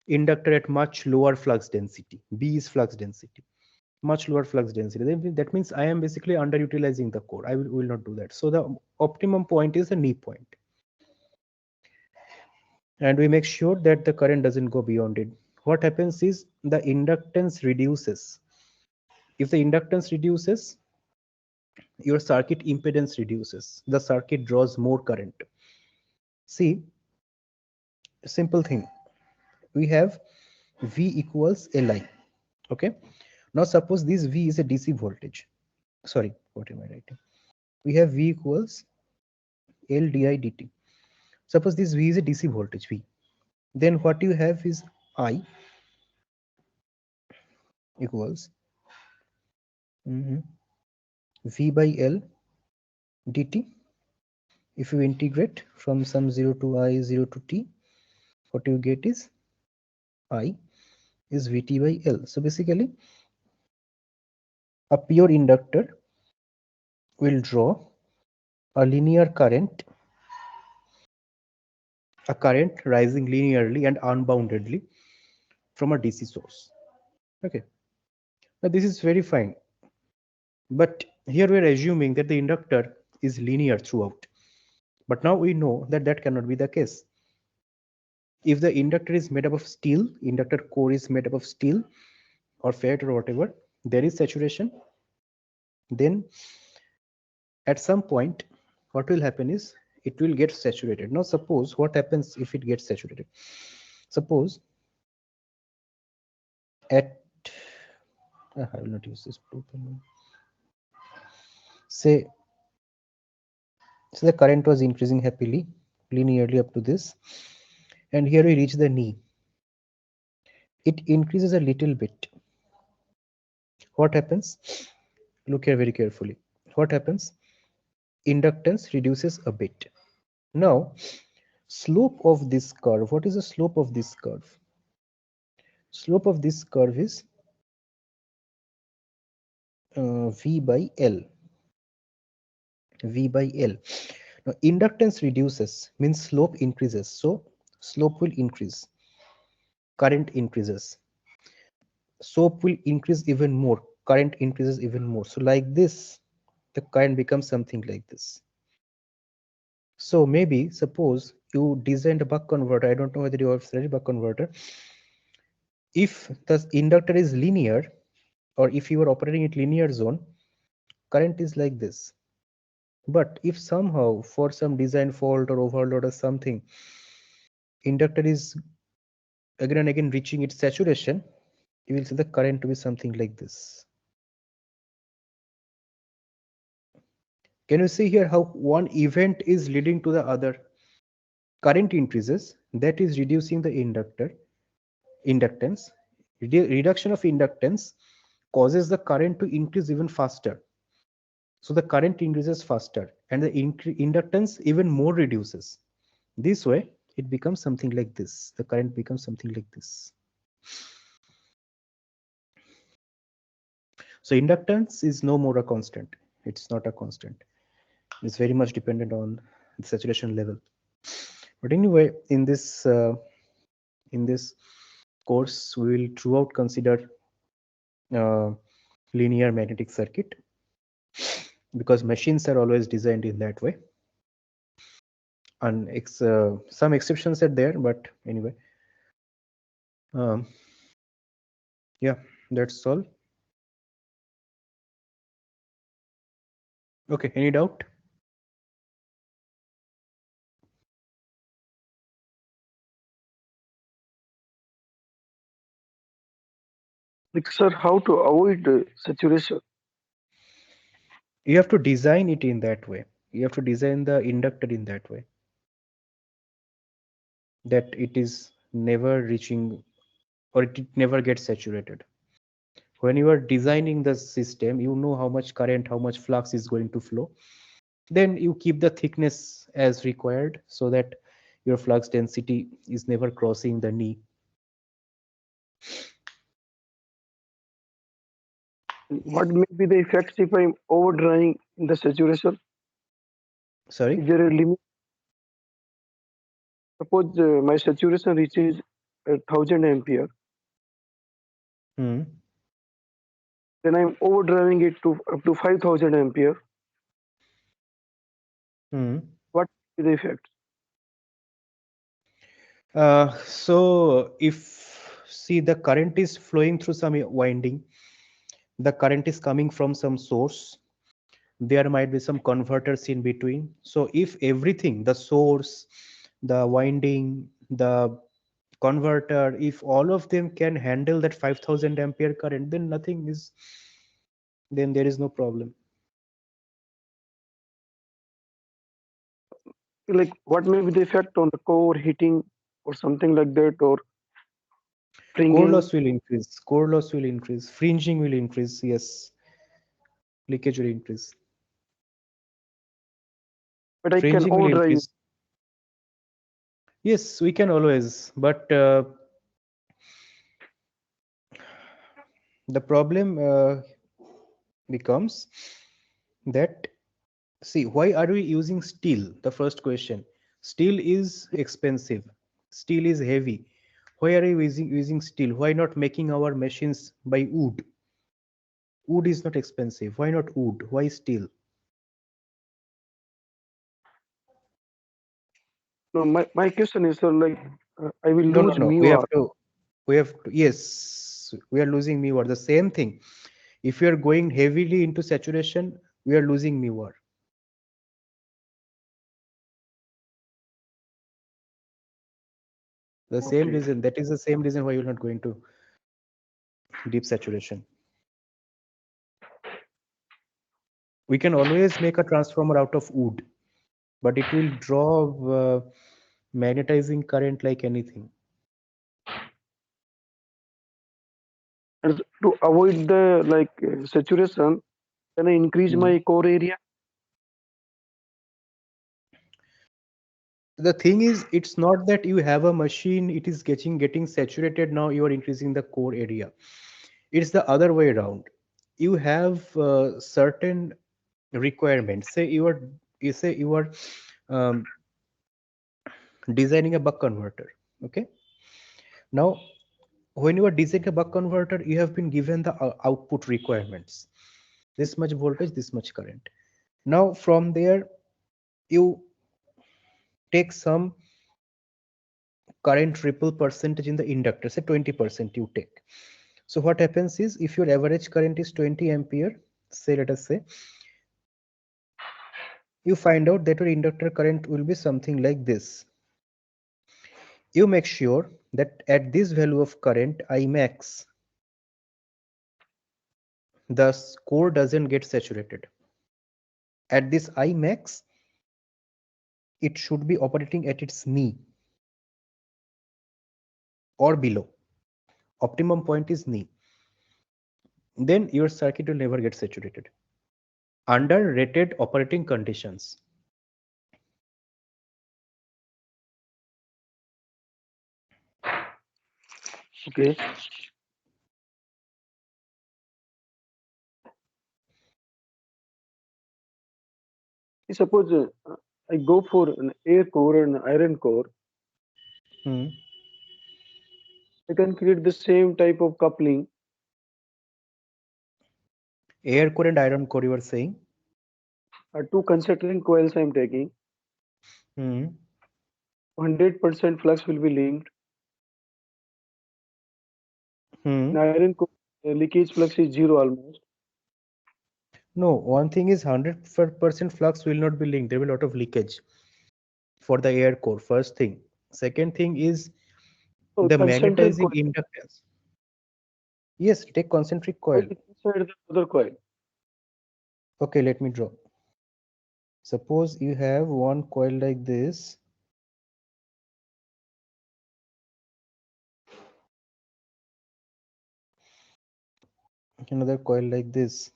A: inductor at much lower flux density. B is flux density, much lower flux density. Then that means I am basically underutilizing the core. I will not do that. So the optimum point is the knee point. And we make sure that the current doesn't go beyond it. What happens is the inductance reduces. If the inductance reduces, your circuit impedance reduces. The circuit draws more current. See, simple thing. We have V equals Li. Okay. Now suppose this V is a DC voltage. Sorry, what am I writing? We have V equals L di dt. Suppose this V is a DC voltage V. Then what you have is I equals V by L dt. If you integrate from some 0 to I, 0 to t, what you get is I is Vt by L. So basically, a pure inductor will draw a linear current, a current rising linearly and unboundedly from a DC source. Okay. Now this is very fine. But here we are assuming that the inductor is linear throughout. But now we know that that cannot be the case. If the inductor is made up of steel, inductor core is made up of steel or ferrite or whatever, there is saturation. Then at some point, what will happen is it will get saturated. Now suppose what happens if it gets saturated? Suppose at I will not use this say so the current was increasing happily linearly up to this, and here we reach the knee. It increases a little bit. What happens? Look here very carefully. What happens? Inductance reduces a bit. Now slope of this curve, what is the slope of this curve? Slope of this curve is V by L. V by L. Now inductance reduces means slope increases, so slope will increase, current increases, slope will increase even more, current increases even more. So like this, the current becomes something like this. So maybe suppose you designed a buck converter. I don't know whether you have studied buck converter. If the inductor is linear, or if you are operating in linear zone, current is like this. But if somehow for some design fault or overload or something, inductor is again and again reaching its saturation, you will see the current to be something like this. Can you see here how one event is leading to the other? Current increases, that is reducing the inductance. Reduction of inductance causes the current to increase even faster. So the current increases faster and the inductance even more reduces. This way, it becomes something like this. The current becomes something like this. So inductance is no more a constant. It's not a constant. It's very much dependent on the saturation level. But anyway, in this course, we will throughout consider linear magnetic circuit, because machines are always designed in that way. And some exceptions are there, but anyway, yeah, that's all. Okay, any doubt?
F: Like, sir, how to avoid saturation?
A: You have to design it in that way. You have to design the inductor in that way, that it is never reaching, or it never gets saturated. When you are designing the system, you know how much current, how much flux is going to flow. Then you keep the thickness as required so that your flux density is never crossing the knee.
F: What may be the effects if I'm overdrawing in the saturation?
A: Sorry.
F: Is there a limit? Suppose my saturation reaches 1000 ampere,
A: Hmm.
F: then I'm overdrawing it to up to 5000 ampere.
A: Hmm.
F: What is the effect?
A: So if see the current is flowing through some winding, the current is coming from some source, there might be some converters in between. So if everything, the source, the winding, the converter, if all of them can handle that 5000 ampere current, then nothing is, then there is no problem.
F: Like what may be the effect on the core heating or something like that, or
A: Core
F: springing?
A: loss will increase, core loss will increase, fringing will increase, yes, leakage will increase,
F: But I can
A: fringing will
F: overdrive.
A: increase. Yes, we can always, but the problem becomes that, see, why are we using steel? The first question. Steel is expensive. Steel is heavy. Why are we using steel? Why not making our machines by wood? Wood is not expensive. Why not wood? Why steel?
F: No, my question is, like, I will
A: No, no,
F: lose
A: no.
F: mu r.
A: Yes, we are losing mu. The same thing. If we are going heavily into saturation, we are losing mu. The same
F: Okay.
A: reason. That is the same reason why you're not going to deep saturation. We can always make a transformer out of wood, but it will draw magnetizing current like anything.
F: And to avoid the saturation, can I increase
A: Hmm.
F: my core area?
A: The thing is, it's not that you have a machine, it is getting saturated, now you are increasing the core area. It's the other way around. You have certain requirements. Say you are um, designing a buck converter. Okay. Now, when you are designing a buck converter, you have been given the output requirements. This much voltage, this much current. Now, from there, you take some current ripple percentage in the inductor, say 20% you take. So what happens is, if your average current is 20 ampere, say let us say, you find out that your inductor current will be something like this. You make sure that at this value of current I max, the core doesn't get saturated. At this I max, it should be operating at its knee or below. Optimum point is knee. Then your circuit will never get saturated under rated operating conditions.
F: Okay. Suppose I go for an air core and iron core,
A: Hmm.
F: I can create the same type of coupling.
A: Air core and iron core, you are saying?
F: Two concentric coils I'm taking.
A: Hmm.
F: 100% flux will be linked.
A: Hmm.
F: In iron core, leakage flux is zero almost.
A: No, one thing is 100% flux will not be linked. There will be a lot of leakage for the air core. First thing. Second thing is
F: So
A: the
F: concentric
A: magnetizing
F: coil
A: inductance. Yes, take concentric
F: coil
A: coil.
F: is inside the other coil.
A: Okay, let me draw. Suppose you have one coil like this. Another coil like this.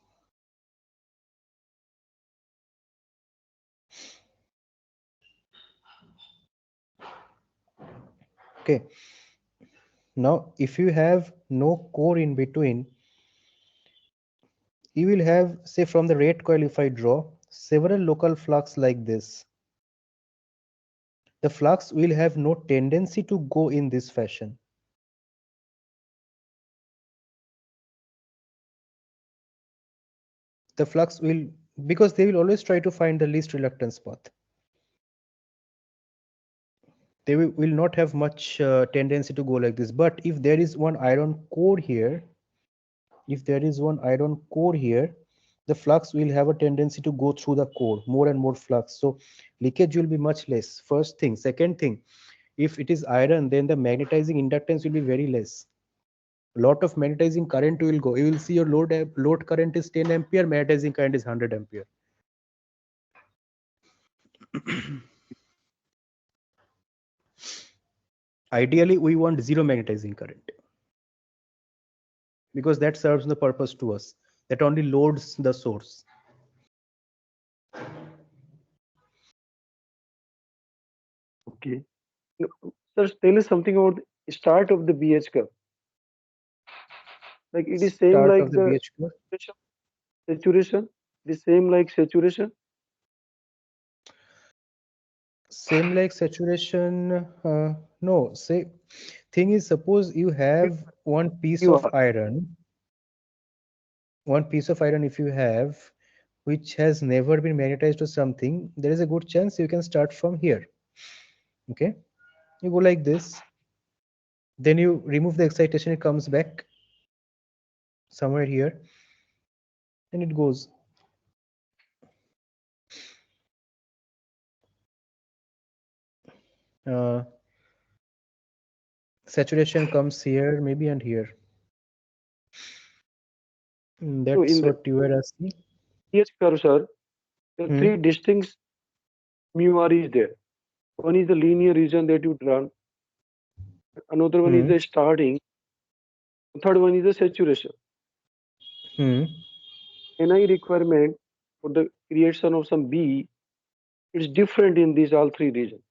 A: Okay. Now, if you have no core in between, you will have, say, from the rate coil, if I draw several local flux like this, the flux will have no tendency to go in this fashion. The flux will, because they will always try to find the least reluctance path. They will not have much tendency to go like this. But if there is one iron core here, if there is one iron core here, the flux will have a tendency to go through the core, more and more flux. So leakage will be much less. First thing. Second thing, if it is iron, then the magnetizing inductance will be very less. A lot of magnetizing current will go. You will see your load current is 10 ampere, magnetizing current is 100 ampere. Ideally, we want zero magnetizing current because that serves the purpose to us. That only loads the source.
F: Okay. No, sir, tell us something about the start of the BH curve. Like it is same
A: Start
F: like
A: of the
F: the
A: BH curve.
F: saturation. It is same like saturation.
A: Same like saturation. No, say thing is, suppose you have one piece
F: You
A: of
F: are.
A: iron, if you have, which has never been magnetized to something, there is a good chance you can start from here. Okay, you go like this, then you remove the excitation, it comes back somewhere here, and it goes. Uh, Saturation comes here, maybe, and here.
F: So
A: That's
F: in the
A: what you were asking.
F: BH curve, sir, the
A: Hmm.
F: three distinct mu r is there. One is the linear region that you run. Another one is
A: Hmm.
F: the starting. Third one is the saturation.
A: Hmm.
F: NI requirement for the creation of some B is different in these all three regions.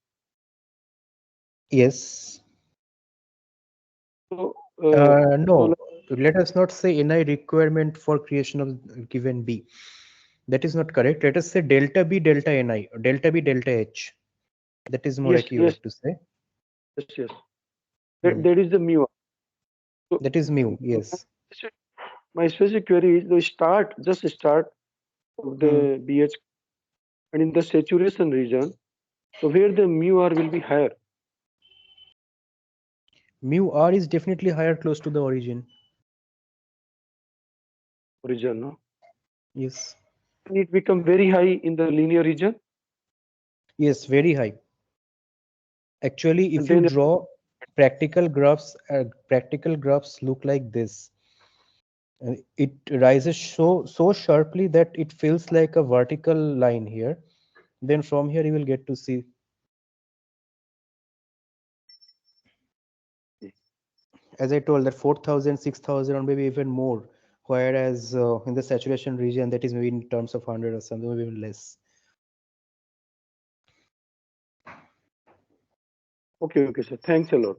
A: Yes.
F: So, uh, so
A: No, let us not say NI requirement for creation of given B. That is not correct. Let us say delta B, delta NI, or delta B, delta H. That is more
F: yes, yes,
A: accurate to say.
F: yes, yes.
A: Hmm.
F: That is the mu r. So
A: That is mu,
F: my
A: yes.
F: my specific query is the start, just start of
A: Hmm.
F: the BH and in the saturation region, so where the mu r will be higher
A: Mu R is definitely higher close to the origin.
F: region, no?
A: Yes.
F: And it become very high in the linear region,
A: Yes, very high. Actually,
F: and
A: if you
F: then
A: draw practical graphs look like this. It rises so sharply that it feels like a vertical line here. Then from here you will get to see, as I told, that 4,000, 6,000, or maybe even more. Whereas in the saturation region, that is maybe in terms of 100 or something, maybe even less.
F: okay, okay, sir. Thanks a lot.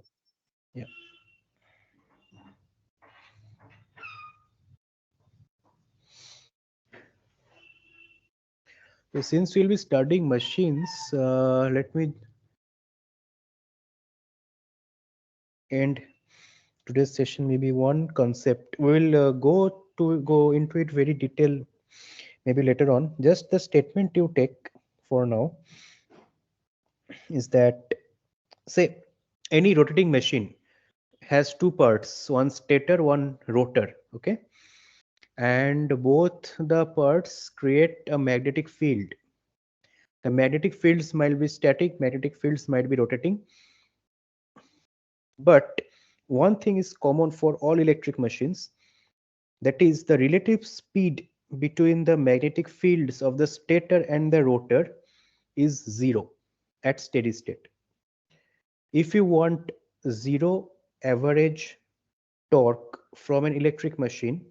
A: Yeah. So since we'll be studying machines, let me end today's session. Maybe one concept. We'll go into it very detail maybe later on. Just the statement you take for now is that, say, any rotating machine has two parts, one stator, one rotor. Okay, and both the parts create a magnetic field. The magnetic fields might be static, magnetic fields might be rotating, but one thing is common for all electric machines, that is the relative speed between the magnetic fields of the stator and the rotor is zero at steady state. If you want zero average torque from an electric machine,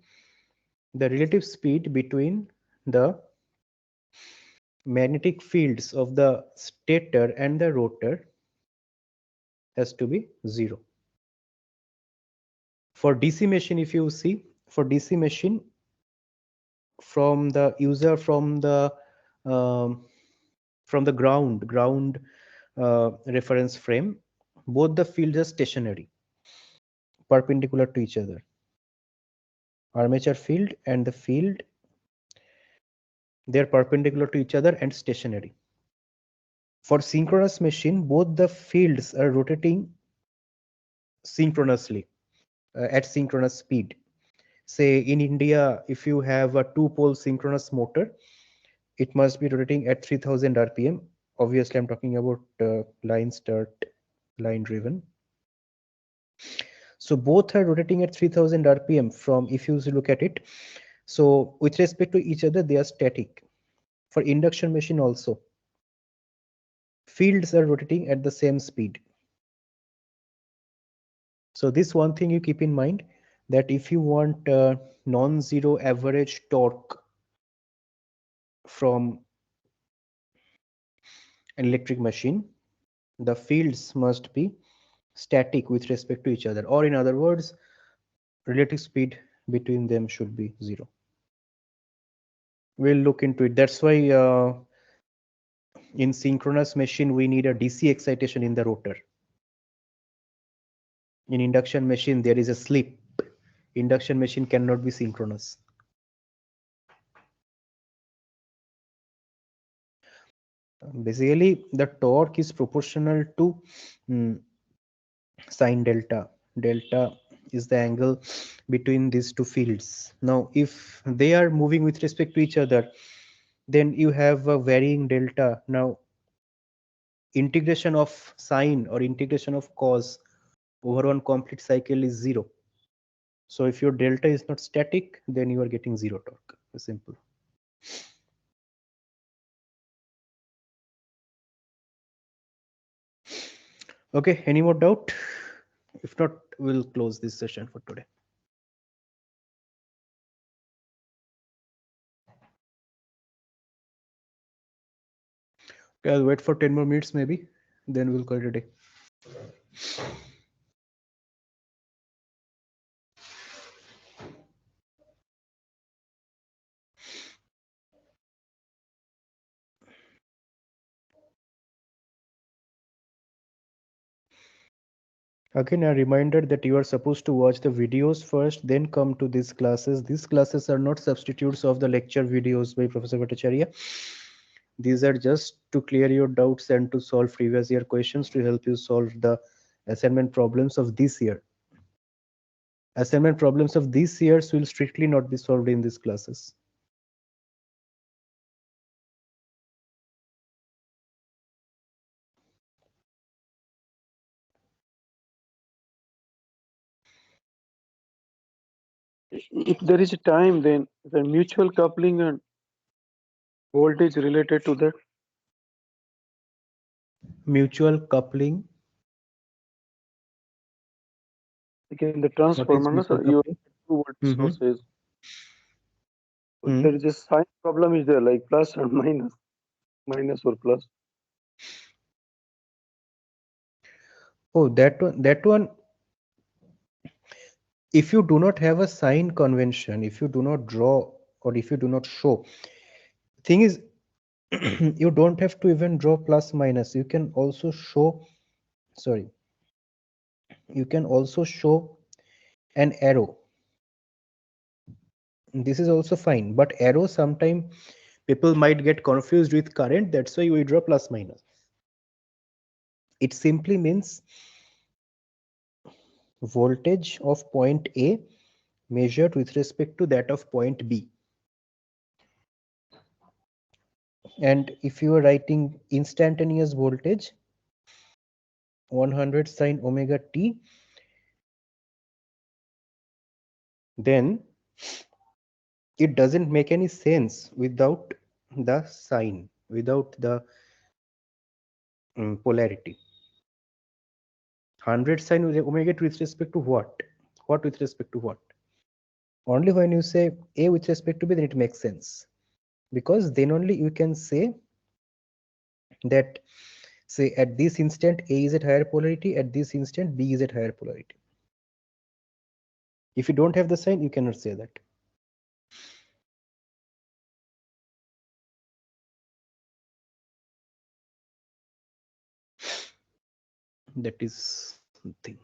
A: the relative speed between the magnetic fields of the stator and the rotor has to be 0. For DC machine, if you see, for DC machine, from the user, um, from the ground reference frame, both the fields are stationary, perpendicular to each other. Armature field and the field, they're perpendicular to each other and stationary. For synchronous machine, both the fields are rotating synchronously at synchronous speed. Say in India, if you have a 2-pole synchronous motor, it must be rotating at 3000 rpm. Obviously, I'm talking about line start, line driven. So both are rotating at 3000 rpm from, if you look at it. So with respect to each other, they are static. For induction machine also, fields are rotating at the same speed. So this one thing you keep in mind, that if you want non-zero average torque from an electric machine, the fields must be static with respect to each other, or in other words, relative speed between them should be 0. We'll look into it. That's why in synchronous machine we need a DC excitation in the rotor. In induction machine there is a slip. Induction machine cannot be synchronous. Basically the torque is proportional to sine delta. Delta is the angle between these two fields. Now if they are moving with respect to each other, then you have a varying delta. Now integration of sine or integration of cos over one complete cycle is 0. So if your delta is not static, then you are getting 0 torque. It's simple. Okay, any more doubt? If not, we'll close this session for today. Okay, I'll wait for 10 more minutes maybe, then we'll call it a day. Again, a reminder that you are supposed to watch the videos first, then come to these classes. These classes are not substitutes of the lecture videos by Professor Bhattacharya. These are just to clear your doubts and to solve previous year questions to help you solve the assignment problems of this year. Assignment problems of these years will strictly not be solved in these classes.
F: If there is a time, then the mutual coupling and voltage related to that.
A: Mutual coupling.
F: Like in the
A: What is
F: transformer, no,
A: mutual
F: so you
A: coupling?
F: have 2 volt sources.
A: Hmm.
F: There is a sign problem is there, like plus and minus, minus or plus.
A: Oh, that one. If you do not have a sign convention, if you do not draw or if you do not show, thing is, you don't have to even draw plus minus. You can also show, sorry, you can also show an arrow. This is also fine, but arrow sometime people might get confused with current. That's why we draw plus minus. It simply means voltage of point A measured with respect to that of point B. And if you are writing instantaneous voltage 100 sine omega t, then it doesn't make any sense without the sign, without the polarity. 100 sine omega t with respect to what? What with respect to what? Only when you say A with respect to B, then it makes sense. Because then only you can say that say at this instant A is at higher polarity, at this instant B is at higher polarity. If you don't have the sign, you cannot say that. That is something.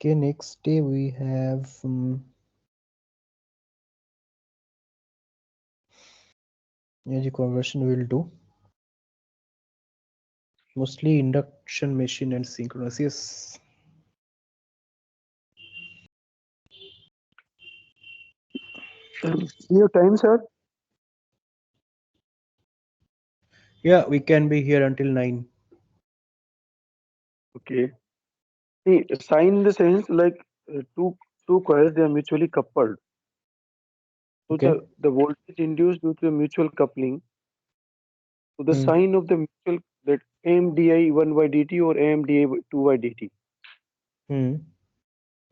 A: Okay, next day we have energy conversion we will do. Mostly induction machine and synchronous. Yes.
F: New time, sir.
A: Yeah, we can be here until 9.
F: Okay. See, sign in the sense like two coils, they are mutually coupled. So
A: Okay.
F: the voltage induced due to the mutual coupling. So the
A: Hmm.
F: sign of the mutual, that AMDI 1 by dt or AMDI 2 by dt.
A: Hmm.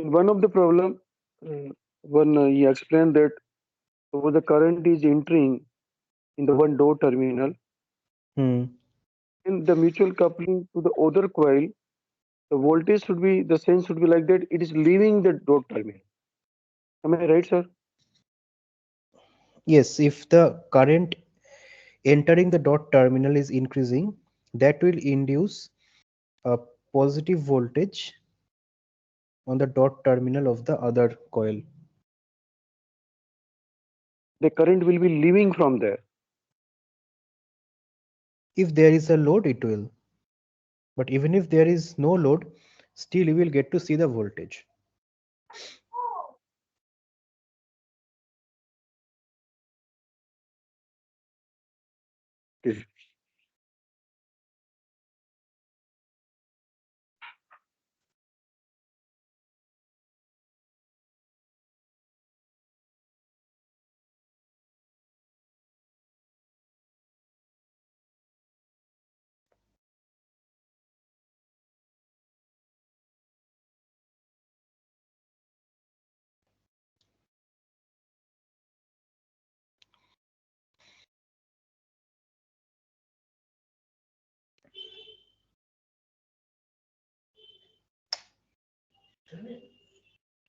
F: In one of the problem, one he explained that so the current is entering in the one dot terminal,
A: Hmm.
F: in the mutual coupling to the other coil, the voltage should be, the sense should be like that. It is leaving the dot terminal. Am I right, sir?
A: Yes, if the current entering the dot terminal is increasing, that will induce a positive voltage on the dot terminal of the other coil.
F: The current will be leaving from there.
A: If there is a load, it will. But even if there is no load, still you will get to see the voltage.
F: Okay.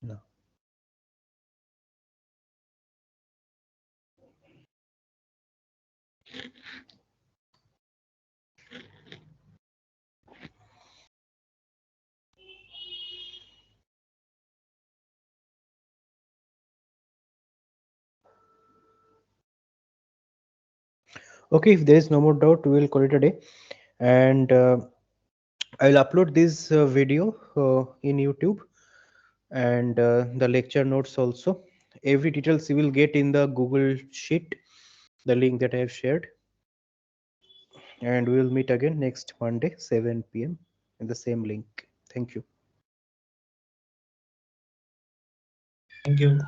A: No. Okay, if there is no more doubt, we will call it a day. And I'll upload this video in YouTube and the lecture notes also. Every details you will get in the Google Sheet, the link that I have shared. And we will meet again next Monday, 7 p.m. in the same link. Thank you.
E: Thank you.